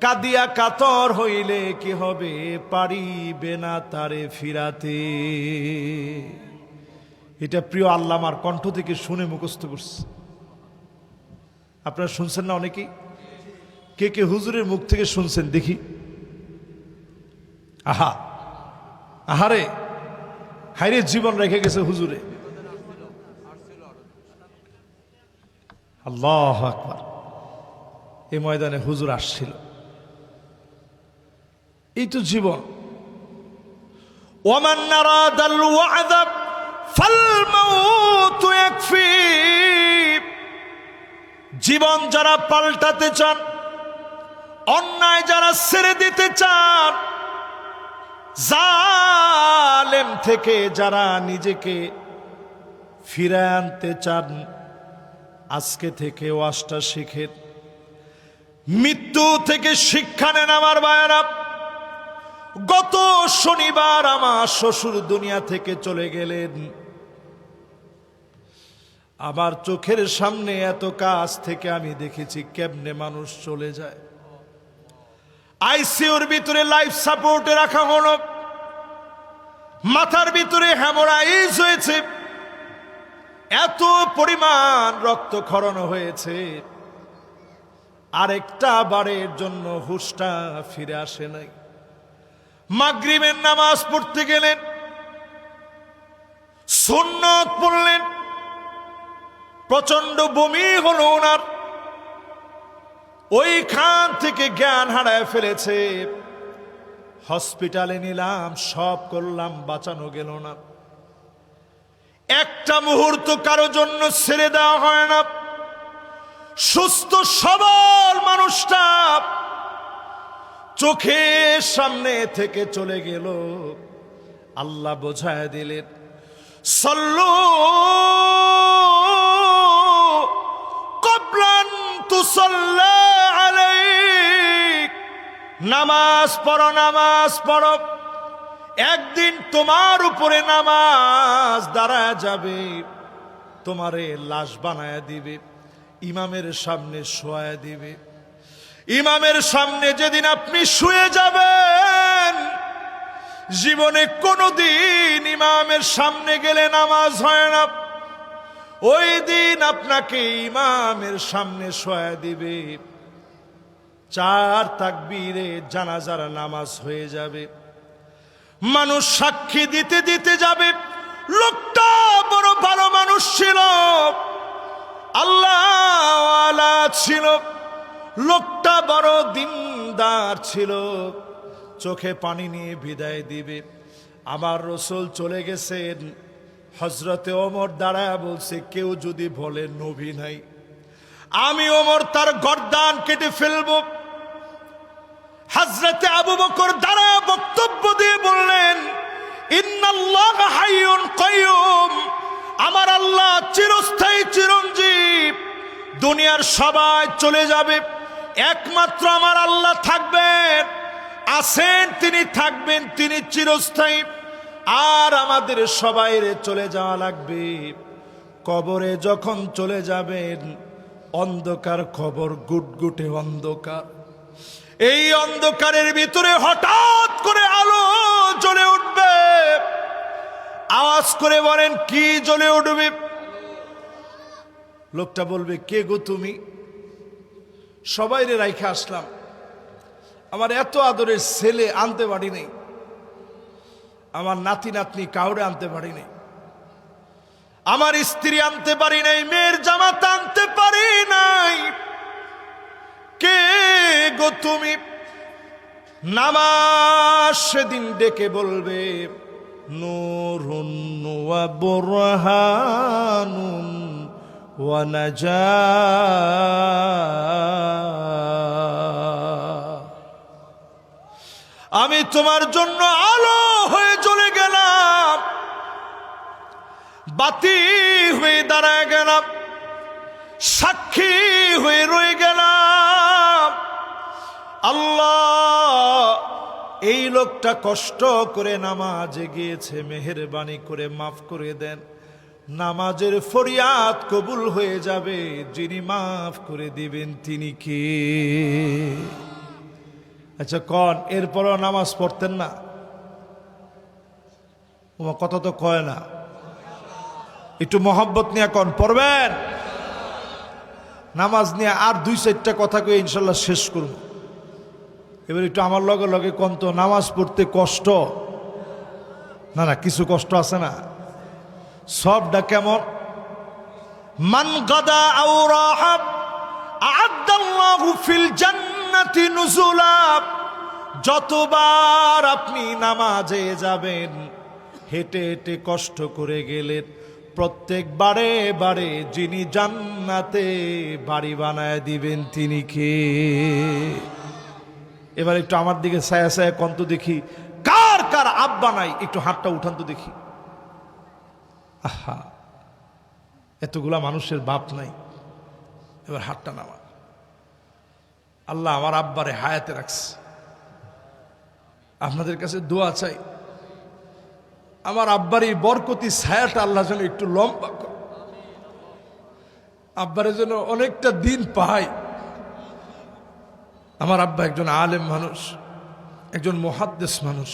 কাঁদিয়া কাতর হইলে কি হবে, পারিবে না তারে ফিরাতে। এটা প্রিয় আল্লামার কণ্ঠ থেকে শুনে মুখস্থ করছে। আপনারা শুনছেন না অনেকেই? কে কে হুজুরের মুখ থেকে শুনছেন দেখি? আহা, আহারে, হায়রে জীবন রেখে গেছে হুজুরে। আল্লাহু আকবার। এই ময়দানে হুজুর আসছিল। এই তো জীবন। ওয়ামান আরাদাল ওয়া'দা ফাল মাউতু ইয়াকফি। জীবন যারা পাল্টাতে চান, অন্যায় যারা ছেড়ে দিতে চান, জালেম থেকে যারা নিজেকে ফিরে আনতে চান, আজকে থেকে ওয়াজটা শিখেন। মৃত্যু থেকে শিক্ষা নেন আমার ভাইয়েরা। গত শনিবার আমার শ্বশুর দুনিয়া থেকে চলে গেলেন। আমার চোখের সামনে এত কাছ থেকে আমি দেখেছি কেমনে মানুষ চলে যায়। আইসিইউর ভিতরে লাইফ সাপোর্টে রাখা হলো, মাথার ভিতরে হেমোরাইজ হয়েছে, এত পরিমাণ রক্তক্ষরণ হয়েছে, আরেকটা বারের জন্য হুশটা ফিরে আসে নাই। মাগরিবের নামাজ পড়তে গেলেন, সুন্নত পড়লেন, প্রচন্ড বমি হলো ওনার। ওইখান থেকে জ্ঞান হারায় ফেলেছে। হসপিটালে নিলাম, সব করলাম, বাঁচানো গেল না। একটা মুহূর্ত কারো জন্য ছেড়ে দেওয়া হয় না। সুস্থ সবল মানুষটা চোখের সামনে থেকে চলে গেল। আল্লাহ বোঝায় দিলেন, সল্লু কবলান তুসাল্লা আলাইক, নামাজ পড়ো, নামাজ পড়ো। একদিন তোমার উপরে নামাজ দাঁড়ায় যাবে, তোমারে লাশ বানায় দিবে, ইমামের সামনে শোয়া দিবে। ইমামের সামনে যেদিন আপনি শুয়ে যাবেন, জীবনে কোনোদিন ইমামের সামনে গেলে নামাজ হয় না, ওই দিন আপনাকে ইমামের সামনে শোয়া দিবে। 4 তাকবীরে জানাজার নামাজ হয়ে যাবে। মানুষ সাক্ষী দিতে দিতে যাবে, লোকটা বড় ভালো মানুষ ছিল, আল্লাহওয়ালা ছিল, লোকটা বড় দিনদার ছিল। চোখে পানি নিয়ে বিদায় দিবে। আমার রাসূল চলে গেছেন। হযরতে ওমর দাঁড়ায় বলছে, কেউ যদি বলে নবী নাই, আমি ওমর তার গর্দান কেটে ফেলবো। হযরতে আবু বকর দাঁড়ায় বক্তব্য দিয়ে বললেন, ইন্নাল্লাহা হাইয়ুন কাইয়ুম, আমার আল্লাহ চিরস্থায়ী চিরঞ্জীব। দুনিয়ার সবাই চলে যাবে, একমাত্র আমার আল্লাহ থাকবেন, আছেন তিনি, থাকবেন তিনি চিরস্থায়ী। আর আমাদের সবাইরে চলে যাওয়া লাগবে। কবরে যখন চলে যাবেন, অন্ধকার কবর, গুটগুটে অন্ধকার। এই অন্ধকারের ভিতরে হঠাৎ করে আলো জ্বলে উঠবে। আওয়াজ করে বলেন, কি জ্বলে উঠবে? লোকটা বলবে, কে গো তুমি? সবাইরে রাইখে আসলাম, আমার এত আদরের ছেলে আনতে পারি নাই, আমার নাতি নাতনি কাউরে আনতে পারি নাই, আমার স্ত্রী আনতে পারি নাই, মেয়ের জামাতা আনতে পারি নাই, কে গো তুমি? নামাজ সেদিন ডেকে বলবে, নূরুন ওয়া বুরহানুন ওয়া নাজাত, আমি তোমার জন্য আলো হয়ে জ্বলে গেলাম, বাতি হয়ে দাঁড়ায় গেলাম, সাক্ষী হয়ে রয়ে গেলাম। আল্লাহ, এই লোকটা কষ্ট করে নামাজে গিয়েছে, মেহেরবানি করে মাফ করে দেন। নামাজের ফরিয়াদ কবুল হয়ে যাবে, যিনি মাফ করে দিবেন তিনি কে? আচ্ছা কন, এরপরও নামাজ পড়তেন না? তোমার কথা তো কয় না, একটু মহব্বত নিয়ে কন, পড়বেন? নামাজ নিয়ে আর 2-4টা কথা কয়ে ইনশাল্লাহ শেষ করব। এবার একটু আমার লগে লগে কন তো, নামাজ পড়তে কষ্ট না? না, কিছু কষ্ট আছে না? সবটা কেমন? মান গাদা আও রাহাব আ'আদাল্লাহু ফিল জান্নাতি নুজুলা। যতবার আপনি নামাজে যাবেন, হেঁটে হেঁটে কষ্ট করে গেলেন, প্রত্যেকবারে বারে যিনি জান্নাতে বাড়ি বানায় দিবেন তিনি কে? এবার একটু আমার দিকে ছায়া ছায়া কন্ত দেখি, কার কার আব্বা নাই? একটু হাতটা উঠান তো দেখি। আহা, এতগুলা মানুষের বাপ নাই, এবার হাতটা নামা। আল্লাহ আমার আব্বারে হায়াতে রাখছে, আপনাদের কাছে দোয়া চাই, আমার আব্বার এই বরকতি ছায়াটা আল্লাহ যেন একটু লম্বা করে, আব্বারের জন্য অনেকটা দিন পাই। আমার আব্বা একজন আলেম মানুষ, একজন মুহাদ্দিস মানুষ।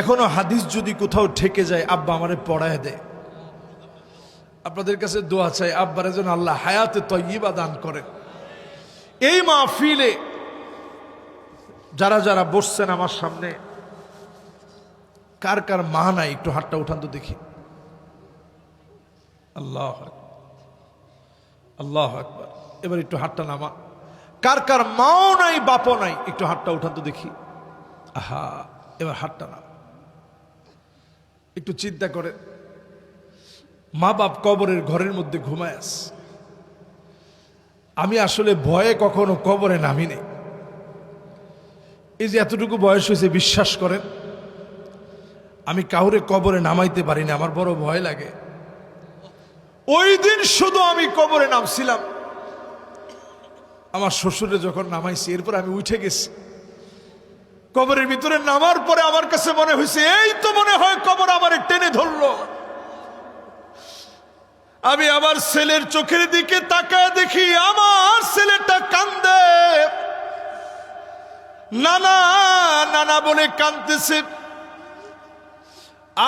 এখনো হাদিস যদি কোথাও ঠেকে যায়, আব্বা আমারে পড়ায় দেয়। আপনাদের কাছে দোয়া চাই, আব্বারের জন্য আল্লাহ হায়াতে তয়্যিবা দান করেন। এই মাহফিলে যারা যারা বসছেন আমার সামনে, কার কার মা নাই? একটু হাতটা উঠান তো দেখি। আল্লাহ আল্লাহ আকবার। এবার একটু হাতটা নামা। কার কার মাও নাই, বাপও নাই? একটু হাতটা উঠান তো দেখি। আহা, এবার হাতটা নামা। একটু চিন্তা করে, মা বাপ কবরের ঘরের মধ্যে ঘুমায় আছে। আমি আসলে ভয়ে কখনো কবরে নামি নেই, এই যে এতটুকু বয়স হয়েছে, বিশ্বাস করেন আমি কাউরে কবরে নামাইতে পারি না, আমার বড় ভয় লাগে। ওই দিন শুধু আমি কবরে নামছিলাম, আমার শ্বশুরে যখন নামাইছি এরপর আমি উঠে গেছি। কবরের ভিতরে নামার পরে আমার কাছে মনে হয়েছে এই তো মনে হয় কবর আমারে টেনে ধরলো। আমি আমার ছেলের চোখের দিকে তাকায় দেখি আমার ছেলেটা কান্দে, নানা নানা বলে কাঁদতেছে।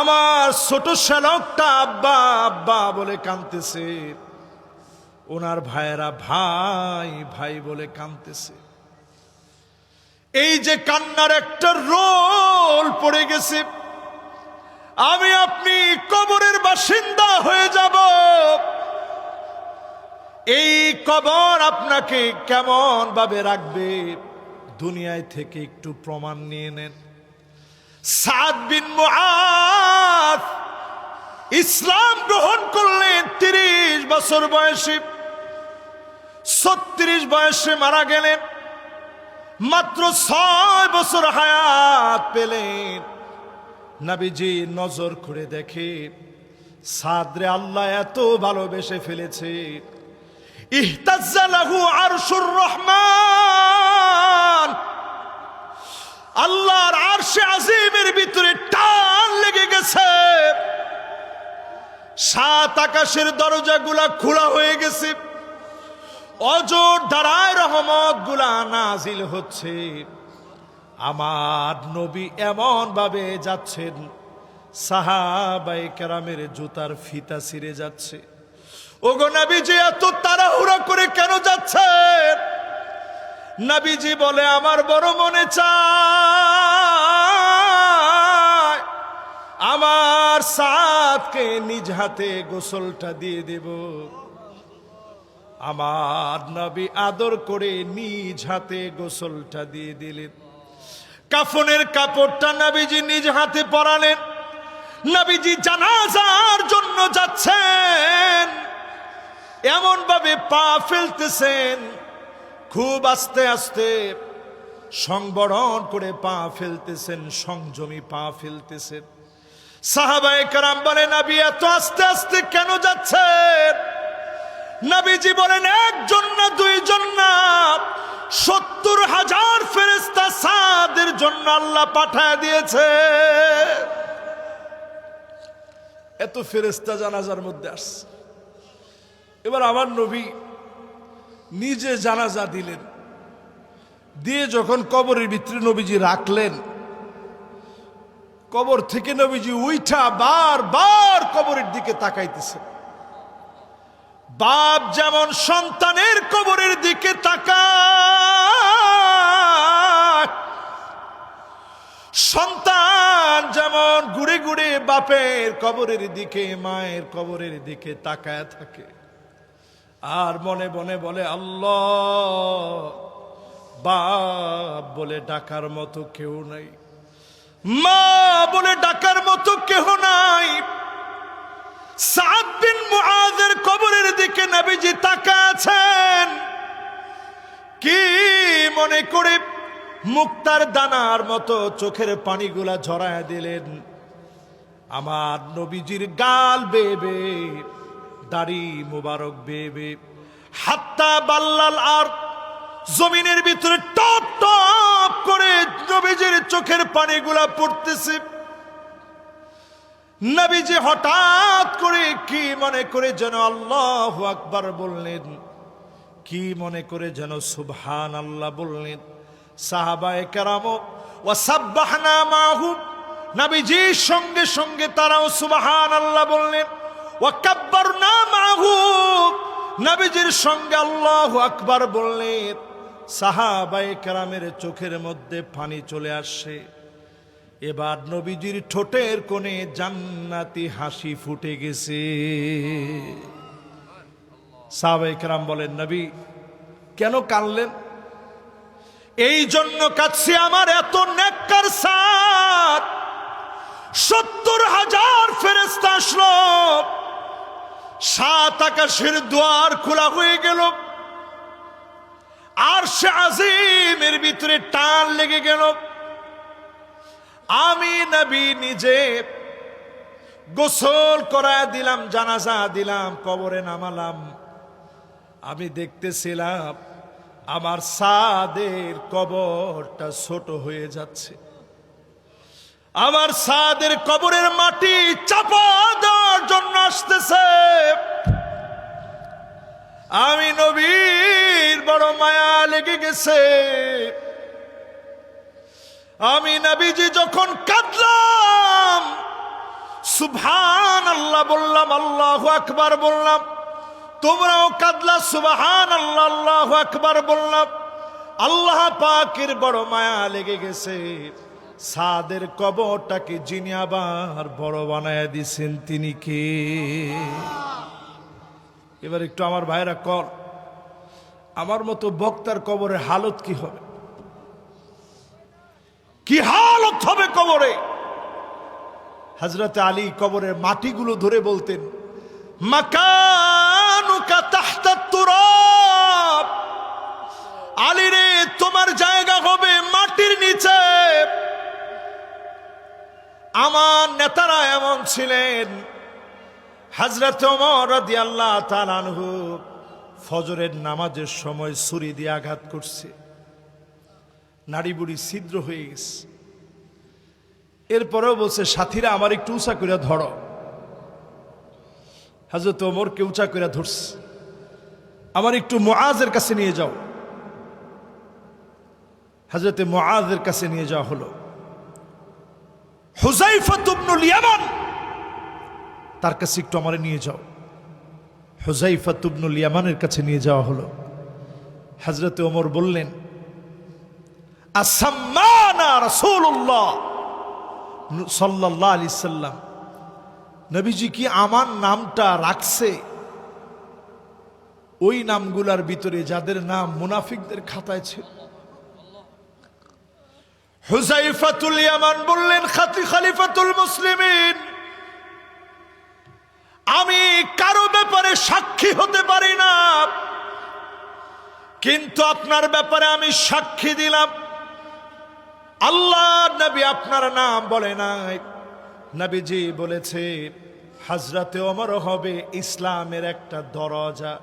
আমার ছোট শ্যালকটা আব্বা আব্বা বলে কাঁদতেছে। ওনার ভাইয়েরা ভাই ভাই বলে কাঁদতেছে। এই যে কান্নার একটা রোল পড়ে গেছে, আমি আপনি কবরের বাসিন্দা হয়ে যাব। এই কবর আপনাকে কেমন ভাবে রাখবে দুনিয়ায় থেকে একটু প্রমাণ নিয়ে নেন। সাদ বিন মুআজ ইসলাম গ্রহণ করলেন 30 বছর বয়সে, 36 বয়সে মারা গেলেন। মাত্র 6 বছর হায়াত পেলেন। নবীজি নজর করে দেখে সাদরে আল্লাহ এত ভালোবেসে ফেলেছে, ইহতাজ্জা লাহু আরশুর রহমান, আল্লাহর আরশে আজিমের ভিতরে টান লেগে গেছে। 7 আকাশের দরজাগুলা খোলা হয়ে গেছে, অজর ধারায় রহমত গুলা নাজিল হচ্ছে। আমার নবী এমন ভাবে যাচ্ছেন সাহাবায়ে কেরামের জুতার ফিতা ছিঁড়ে যাচ্ছে। ওগো নবীজি এত তাড়াহুড়া করে কেন যাচ্ছেন? নবীজি বলে আমার বড় মনে চায় আমার সাদকে নিজ হাতে গোসলটা দিয়ে দেব। আমার নবী আদর করে নিজ হাতে গোসলটা দিয়ে দিলেন। কাফনের কাপড়টা নবীজি নিজ হাতে পরালেন। নবীজি জানাজার জন্য যাচ্ছেন, এমন ভাবে পা ফেলতেছেন, খুব আস্তে আস্তে সংবরণ করে পা ফেলতেছেন, সংযমী পা ফেলতেছেন। সাহাবায়ে কেরাম বলে নবী এত আস্তে আস্তে কেন যাচ্ছেন? নবীজি বলেন একজন না দুইজন না, 70,000 ফেরেশতা সাদের জন্য আল্লাহ পাঠায় দিয়েছে। এত ফেরেশতা জানাজার মধ্যে আসছে। এবার আমার নবী নিজে জানাজা দিলেন, দিয়ে যখন কবরের ভিতরে নবীজি রাখলেন, কবর থেকে নবীজি উইঠা বারবার কবরের দিকে তাকাইতেছে। বাপ যেমন সন্তানের কবরের দিকে তাকায়, সন্তান যেমন ঘুরে ঘুরে বাপের কবরের দিকে মায়ের কবরের দিকে তাকায় থাকে, আর মনে মনে বলে আল্লাহ, বাপ বলে ডাকার মতো কেউ নাই, মা বলে ডাকার মতো কেউ নাই। সাদ বিন মুআজের কবরের দিকে নবীজি তাকায় আছেন। কি মনে করে মুক্তার দানার মতো চোখের পানিগুলা ঝরায় দিলেন। আমার নবীজির গাল বেবে, দাড়ি মুবারক বেবে, হাত্তা বাল্লাল আর জমিনের ভিতরে টপ টপ করে নবীজির চোখের পানিগুলা পড়তেছে। নবীজি হঠাৎ করে কি মনে করে যেন আল্লাহু আকবার বললেন, কি মনে করে যেন সুবহানাল্লাহ বললেন। সাহাবায়ে কেরাম ওয়া সাব্বাহনা মাহু, নবীজির সঙ্গে সঙ্গে তারাও সুবহানাল্লাহ বললেন। ওয়া কাব্বারনা মাহু, নবীজির সঙ্গে আল্লাহু আকবার বললেন। সাহাবায়ে কেরামের চোখের মধ্যে পানি চলে আসে। এবার নবীজির ঠোঁটের কোণে জান্নাতি হাসি ফুটে গেছে। সাহাবায়ে কেরাম বলেন নবী কেন কাঁদলেন? এই জন্য কাঁদছি আমার এত নেককার সাদ, 70,000 ফেরেশতা আসলো, 7 আকাশের দুয়ার খোলা হয়ে গেল। আরশে আজিমের ভিতরে টান লেগে গেল। আমি নবী নিজে গোসল করায় দিলাম, জানাজা দিলাম, কবরে নামালাম। আমি দেখতেছিলাম আমার সাদের কবরটা ছোট হয়ে যাচ্ছে। আমার সাদের কবরের মাটি চাপা দেওয়ার জন্য আসতেছে। আমি নবীর বড় মায়া লেগে গেছে। আমি নবীজি যখন কাঁদলাম, সুবহানাল্লাহ বললাম, আল্লাহু আকবার বললাম, তোমরাও কাঁদলা, সুবহানাল্লাহ আল্লাহু আকবার বললাম। আল্লাহ পাকের বড় মায়া লেগে গেছে। সাদের কবরটাকে যিনি আবার বড় বানায় দিছেন তিনি কে? এবার একটু আমার ভাইরা কর, আমার মতো বক্তার কবরের হালত কি হবে? কি হালত হবে কবরে? হযরত আলী কবরের মাটিগুলো ধরে বলতেন, মাকানুকা তাহতা তুরাব, আলী রে তোমার জায়গা হবে মাটির নিচে। আমার নেতারা এমন ছিলেন। হযরত ওমর রাদিয়াল্লাহু তাআলা আনহু ফজরের নামাজের সময় ছুরি দিয়ে আঘাত করছে, নাড়ি বুড়ি ছিদ্র হয়ে গেছে। এরপরেও বলছে, সাথীরা আমার একটু উঁচা করে ধরো। হযরত ওমরকে উঁচা করে ধরছে, আমার একটু মুআজের কাছে নিয়ে যাও। হযরত মুআজের কাছে নিয়ে যাওয়া হলো। হুযায়ফা ইবনুল ইয়ামান, তার কাছে একটু আমারে নিয়ে যাও। হুযায়ফা ইবনুল ইয়ামানের কাছে নিয়ে যাওয়া হলো। হযরত ওমর বললেন, আসাম্মানা রাসূলুল্লাহ সাল্লাল্লাহু আলাইহি সাল্লাম, নবীজি কি আমার নামটা রাখছে ওই নামগুলার ভিতরে যাদের নাম মুনাফিকদের খাতায় ছিল? হুযায়ফাতুল ইয়ামান বললেন, খলিফাতুল মুসলিমিন, আমি কারো ব্যাপারে সাক্ষী হতে পারি না, কিন্তু আপনার ব্যাপারে আমি সাক্ষী দিলাম। আল্লাহ নবী আপনার নাম বলে নাই, নবীজি বলেছে হযরতে ওমর হবে ইসলামের একটা দরজা।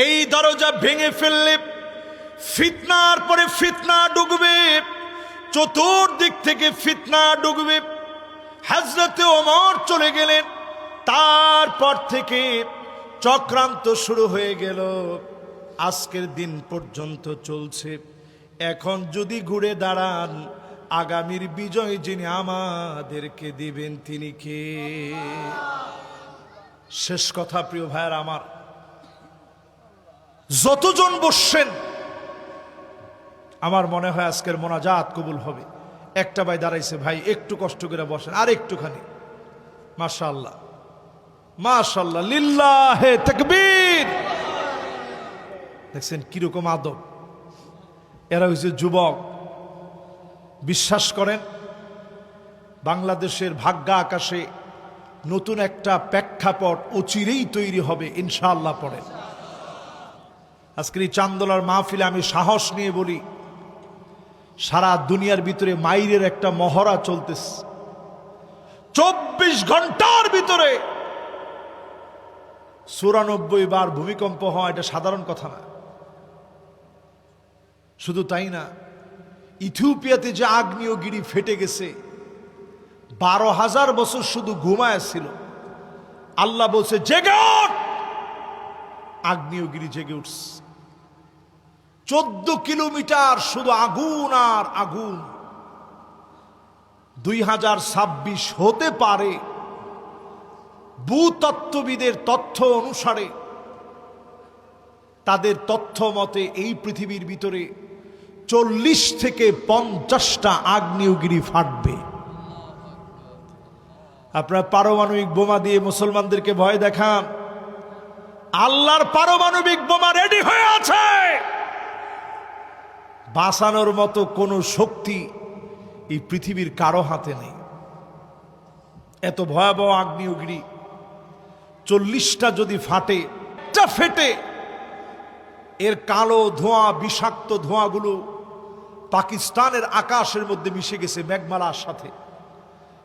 এই দরজা ভেঙে ফেললে ফিতনার পরে ফিতনা ঢুকবে, চতুর্দিক থেকে ফিতনা ঢুকবে। হযরতে ওমর চলে গেলেন, তারপর থেকে চক্রান্ত শুরু হয়ে গেল, আজকের দিন পর্যন্ত চলছে। এখন যদি ঘুরে দাঁড়ান, আগামীর বিজয় যিনি আমাদেরকে দিবেন তিনি কে? শেষ কথা প্রিয় ভাইয়ের আমার, যতজন বসছেন আমার মনে হয় আজকের মোনাজাত কবুল হবে। একটা ভাই দাঁড়াইছে, ভাই একটু কষ্ট করে বসেন, আর একটুখানি। মাশাআল্লাহ মাশাআল্লাহ, লিল্লাহে তাকবীর। দেখছেন কিরকম আদব? এরা হচ্ছে যুবক। বিশ্বাস করেন, বাংলাদেশের ভাগ্য আকাশে নতুন একটা প্রেক্ষাপট অচিরেই তৈরি হবে ইনশাআল্লাহ। পড়েন, আজকের এই চান্দোলার মাহফিলে আমি সাহস নিয়ে বলি, সারা দুনিয়ার ভিতরে মাইরের একটা মহড়া চলতেছে। 24 ঘন্টার ভিতরে 94 বার ভূমিকম্প হওয়া এটা সাধারণ কথা না। শুধু তাই না, ইথিওপিয়াতে যে আগ্নেয়গিরি ফেটে গেছে, 12,000 বছর শুধু ঘুমায় ছিল। আল্লাহ বলছে জেগে ওঠ, আগ্নেয়গিরি জেগে উঠছে। 14 কিলোমিটার শুধু আগুন আর আগুন। 2026 হতে পারে, ভূতত্ত্ববিদের তথ্য অনুসারে, তাদের তথ্য মতে এই পৃথিবীর ভিতরে 40 থেকে 50টা আগ্নেয়গিরি ফাটবে। আপনারা পারমাণবিক বোমা দিয়ে মুসলমানদেরকে ভয় দেখান, আল্লাহর পারমাণবিক বোমা রেডি হয়ে আছে। বাঁচানোর মতো কোনো শক্তি এই পৃথিবীর কারো হাতে নেই। এত ভয়াবহ আগ্নেয়গিরি, 40টা যদি ফাটে, ফেটে এর কালো ধোঁয়া, বিষাক্ত ধোঁয়াগুলো পাকিস্তানের আকাশের মধ্যে মিশে গেছে মেঘমালার সাথে,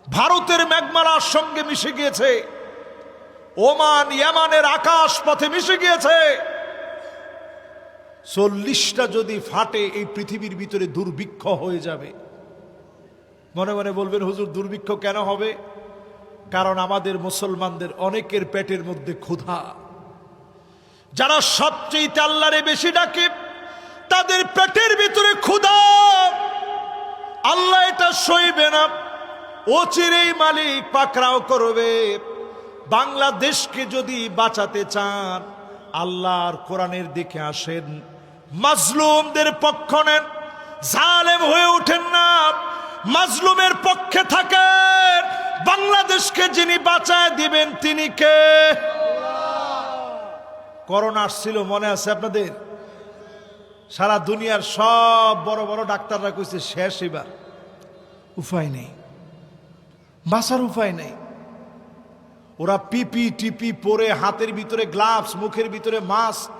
ভারতের মেঘমালার সঙ্গে মিশে গিয়েছে, ওমান ইয়ামানের আকাশ পথে মিশে গিয়েছে। 40টা যদি ফাটে এই পৃথিবীর ভিতরে দুর্ভিক্ষ হয়ে যাবে। মনে মনে বলবেন, হুজুর দুর্ভিক্ষ কেন হবে? কারণ আমাদের মুসলমানদের অনেকের পেটের মধ্যে ক্ষুধা। যারা সবচেয়ে আল্লাহরে বেশি ডাকে তাদের পেটের ভিতরে ক্ষুধা। আল্লাহ এটা সইবে না, অচিরেই মালিক পাকড়াও করবে। বাংলাদেশকে যদি বাঁচাতে চান আল্লাহর কোরআনের দিকে আসেন, মাজলুমদের পক্ষ নেন, জালেম হয়ে ওঠেন না, মাজলুমের পক্ষে থাকেন। বাংলাদেশকে যিনি বাঁচায় দিবেন তিনি কে? করোনা আসছিল, মনে আছে আপনাদের? সারা দুনিয়ার সব বড় বড় ডাক্তাররা কইছে শেষ, এবার উপায় নেই, বাঁচার উপায় নেই। ওরা পিপি টিপি পরে, হাতের ভিতরে গ্লাভস, মুখের ভিতরে মাস্ক,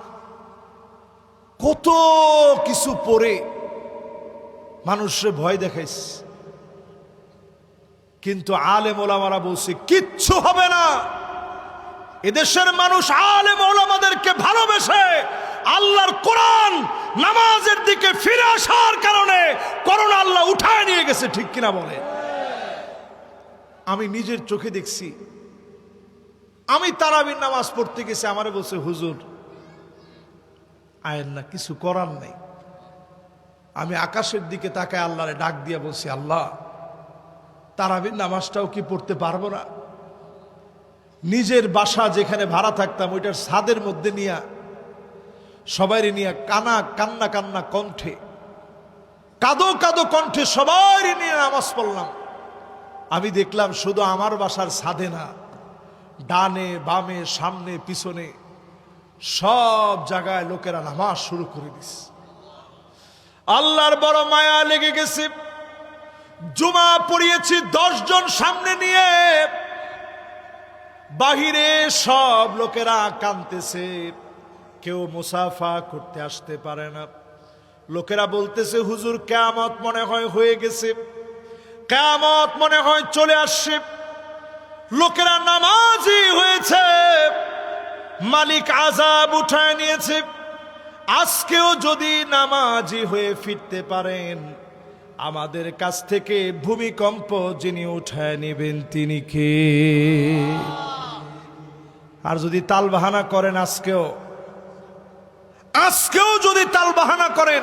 কত কিছু পরে মানুষের ভয় দেখাইছে। কিন্তু আলেম ওলামারা বলছে কিচ্ছু হবে না। এদেশের মানুষ আলেম ওলামাদেরকে ভালোবেসে আল্লাহর কোরআন নামাজের দিকে ফিরে আসার কারণে করোনা আল্লাহ উঠায় নিয়ে গেছে। ঠিক কিনা বলে? আমি নিজের চোখে দেখছি। আমি তারাবির নামাজ পড়তে গেছি, আমারে বলছে হুজুর আয়েন না, কিছু করার নেই। আমি আকাশের দিকে তাকায় আল্লাহরে ডাক দিয়ে বলছি, আল্লাহ তারাবির নামাজটাও কি পড়তে পারবো না? নিজের বাসা যেখানে ভাড়া থাকতাম ওইটার ছাদের মধ্যে নিয়ে সবাই নিয়ে কান্না কান্না কণ্ঠে, কাঁদো কাঁদো কণ্ঠে সবাই নিয়ে নামাজ পড়লাম। আমি দেখলাম শুধু আমার বাসার ছাদে না, ডানে বামে সামনে পিছনে সব জায়গায় লোকেরা নামাজ শুরু করে দিছে। আল্লাহর বড় মায়া লেগে গেছে। জুমা পড়িয়েছি 10 জন সামনে নিয়ে, বাহিরে সব লোকেরা কাঁদতেছে, কেউ মুসাফা করতে আসতে পারে না। লোকেরা বলতেছে হুজুর কিয়ামত মনে হয় হয়ে গেছে, কিয়ামত মনে হয় চলে আসছে। লোকেরা নামাজি হয়েছে, মালিক আযাব উঠায় নিয়েছে। আজকেও যদি নামাজি হয়ে ফিরতে পারেন, আমাদের কাছ থেকে ভূমিকম্প যিনি উঠায় নেবেন তিনি কে? আর যদি তালবাহানা করেন, আজকেও যদি তালবাহানা করেন,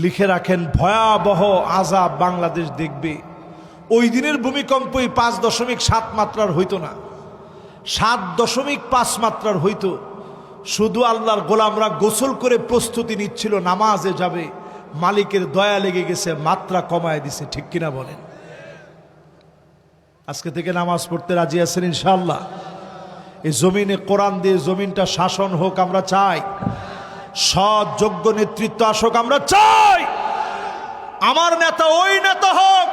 লিখে রাখেন ভয়াবহ আযাব বাংলাদেশ দেখবে। ওই দিনের ভূমিকম্পই 5.7 মাত্রার হইতো না, 7.5 মাত্রার হইতো। শুধু আল্লাহর গোলামরা গোসল করে প্রস্তুতি নিচ্ছিল নামাজে যাবে, মালিকের দয়া লেগে গেছে, মাত্রা কমায় দিছে। ঠিক কিনা বলেন? আজকে থেকে নামাজ পড়তে রাজি আছেন ইনশাআল্লাহ? এই জমিনে কোরআন দিয়ে জমিনটা শাসন হোক আমরা চাই, সৎ যোগ্য নেতৃত্ব আসুক আমরা চাই। আমার নেতা ওই নেতা হোক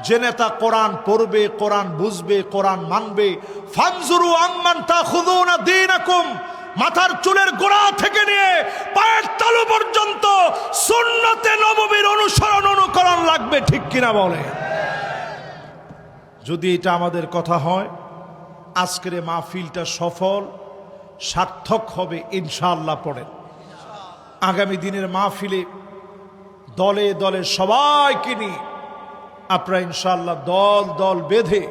যে নেতা কোরআন পড়বে, কোরআন বুঝবে, কোরআন মানবে। ফানজুরু আম্মান তাখুযুনা দীনাকুম, মাথার চুলের গোড়া থেকে নিয়ে পায়ের তালু পর্যন্ত সুন্নতে নববীর অনুসরণ অনুকরণ লাগবে। ঠিক কিনা বলে? যদি এটা আমাদের কথা হয়, আজকের মাহফিলটা সফল সার্থক হবে ইনশাআল্লাহ। পড়েন আগামী দিনের মাহফিলে দলে দলে সবাইকে নিয়ে আপনারা ইনশাআল্লাহ দল দল বেঁধে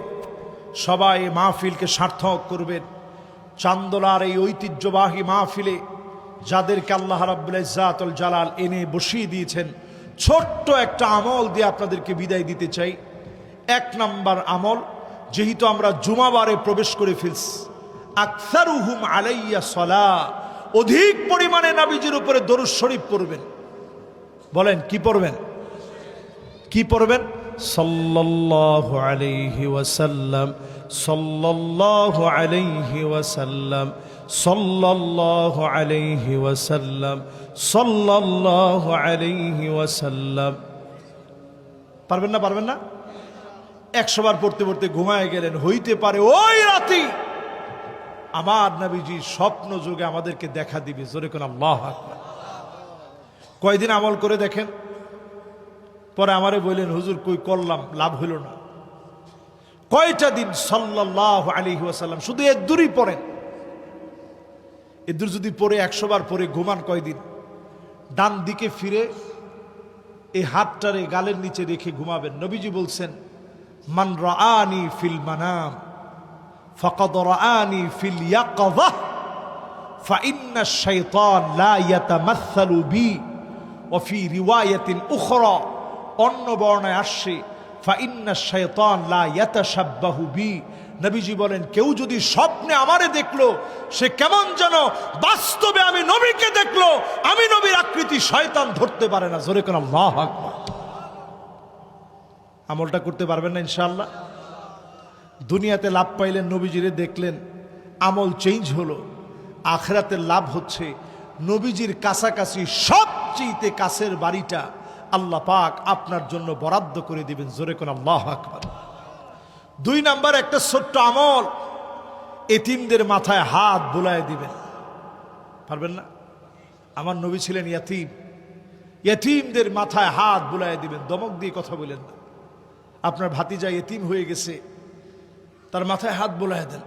সবাই মাহফিলকে সার্থক করবেন। চান্দোলার এই ঐতিহ্যবাহী মাহফিলে যাদেরকে আল্লাহ রাব্বুল ইজ্জাতুল জালাল এনে বসিয়ে দিয়েছেন, ছোট্ট একটা আমল দিয়ে আপনাদেরকে বিদায় দিতে চাই। 1 নাম্বার আমল, যেহেতু আমরা জুমাবারে প্রবেশ করে ফেলছি, আকসারুহুম আলাইয়া সালাহ, অধিক পরিমাণে নবীজির উপরে দরুদ শরীফ পড়বেন। বলেন কি পড়বেন? কি পড়বেন? সাল্লাল্লাহু আলাইহি ওয়াসাল্লাম, সাল্লাল্লাহু আলাইহি ওয়াসাল্লাম, সাল্লাল্লাহু আলাইহি ওয়াসাল্লাম, সাল্লাল্লাহু আলাইহি ওয়াসাল্লাম। পারবেন না? পারবেন না? 100 বার পড়তে পড়তে ঘুমায় গেলেন, হইতে পারে ওই রাতে আমার নবীজি স্বপ্ন যুগে আমাদেরকে দেখা দিবে। জোরে কোন আল্লাহু আকবার। কয়দিন আমল করে দেখেন, পরে আমারে বললেন হুজুর কই করলাম, লাভ হইল না। কয়টা দিন সাল্লাল্লাহু আলাইহি ওয়াসাল্লাম শুধু এর দূরই পড়েন, এর দূর যদি পড়ে 100 বার পরে ঘুমান কয়দিন, ডান দিকে ফিরে এই হাতটারে গালের নিচে রেখে ঘুমাবেন। নবীজি বলছেন মান রাআনি ফিল মানাম ফাকাদ রাআনি ফিল ইয়াকযাহ ফাইন্না আশ-শাইতান লা ইয়াতামাসসালু বি ওয়া ফি রিওয়ায়াতিন উখরা, অন্য বর্ণায় আসছে ফাইন্না আশ-শাইতান লা ইয়াতাশাব্বাহু বি। নবীজি বলেন কেউ যদি স্বপ্নে আমারে দেখলো, সে কেমন যেন বাস্তবে আমি নবীকে দেখলো, আমি নবীর আকৃতি শয়তান ধরতে পারে না। জোরে কোন আল্লাহু আকবার। আমলটা করতে পারবেন না ইনশাআল্লাহ? দুনিয়াতে লাভ পাইলেন, নবীজিরে দেখলেন, আমল চেঞ্জ হলো। আখিরাতের লাভ হচ্ছে নবীজির কাছাকাছি সবচেয়ে কাছের বাড়িটা আল্লাহ পাক আপনার জন্য বরাদ্দ করে দিবেন। জোরে কোন আল্লাহু আকবার। 2 নাম্বার একটা ছোট্ট আমল, এতিমদের মাথায় হাত বুলায় দিবেন। পারবেন না? আমার নবী ছিলেন ইয়াতিম, ইয়াতিমদের মাথায় হাত বুলায় দিবেন। দমক দিয়ে কথা বলেন না। আপনার ভাতিজা ইতিম হয়ে গেছে, তার মাথায় হাত বোলায় দেন,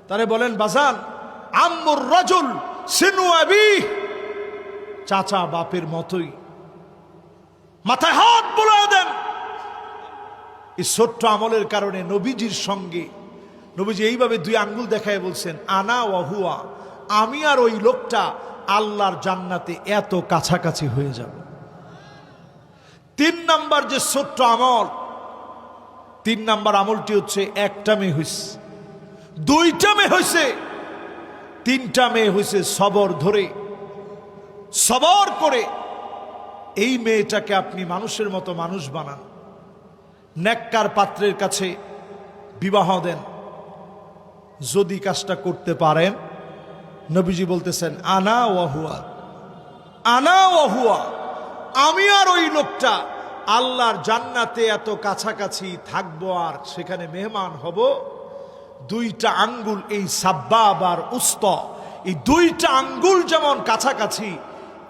তারে বলেন বাজান আম্মুর রাজুল সিনু আবি, চাচা বাপের মতোই, মাথায় হাত বোলায় দেন। এই ছোট্ট আমলের কারণে নবীজির সঙ্গে নবীজি এইভাবে 2 আঙ্গুল দেখায় বলছেন আনা ওয়া হুয়া, আমি আর ওই লোকটা আল্লাহর জান্নাতে এত কাছাকাছি হয়ে যাব। 3 নাম্বার যে ছোট্ট আমল, 3 নাম্বার আমলটি হচ্ছে একটা মেয়ে হয়েছে, 2টা মেয়ে হয়েছে, 3টা মেয়ে হয়েছে, সবর ধরে সবর করে এই মেয়েটাকে আপনি মানুষের মতো মানুষ বানান, নেককার পাত্রের কাছে বিবাহ দেন। যদি কাজটা করতে পারেন, নবীজি বলতেছেন আনা ওয়া হুয়া, আনা ওয়া হুয়া, আমি আর ওই লোকটা আল্লাহর জান্নাতে এত কাছাকাছি থাকবো আর সেখানে মেহমান হব। 2টা আঙ্গুল, এই সাব্বাব আর উস্তা, এই 2টা আঙ্গুল যেমন কাছাকাছি,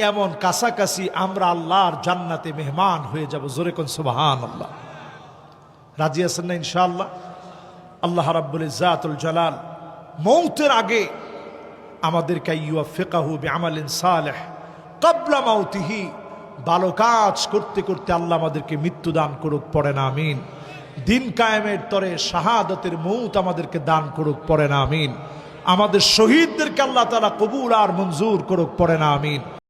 এমন কাছাকাছি আমরা আল্লাহর জান্নাতে মেহমান হয়ে যাব। জোরে কোন সুবহানাল্লাহ। রাজি আছেন না ইনশাআল্লাহ? আল্লাহ রাব্বুল ইজ্জাতুল জালাল মৌতের আগে আমাদেরকে ইউফিকাহু বিআমালিন সালিহ ক্বাবলা মাউতিহি, ভালো কাজ করতে করতে আল্লাহ আমাদেরকে মৃত্যু দান করুক, পড়েন আমিন। দিন কায়েমের তরে শাহাদাতের মৌত আমাদেরকে দান করুক, পড়েন আমিন। আমাদের শহীদদেরকে আল্লাহ তাআলা কবুল আর মঞ্জুর করুক, পড়েন আমিন।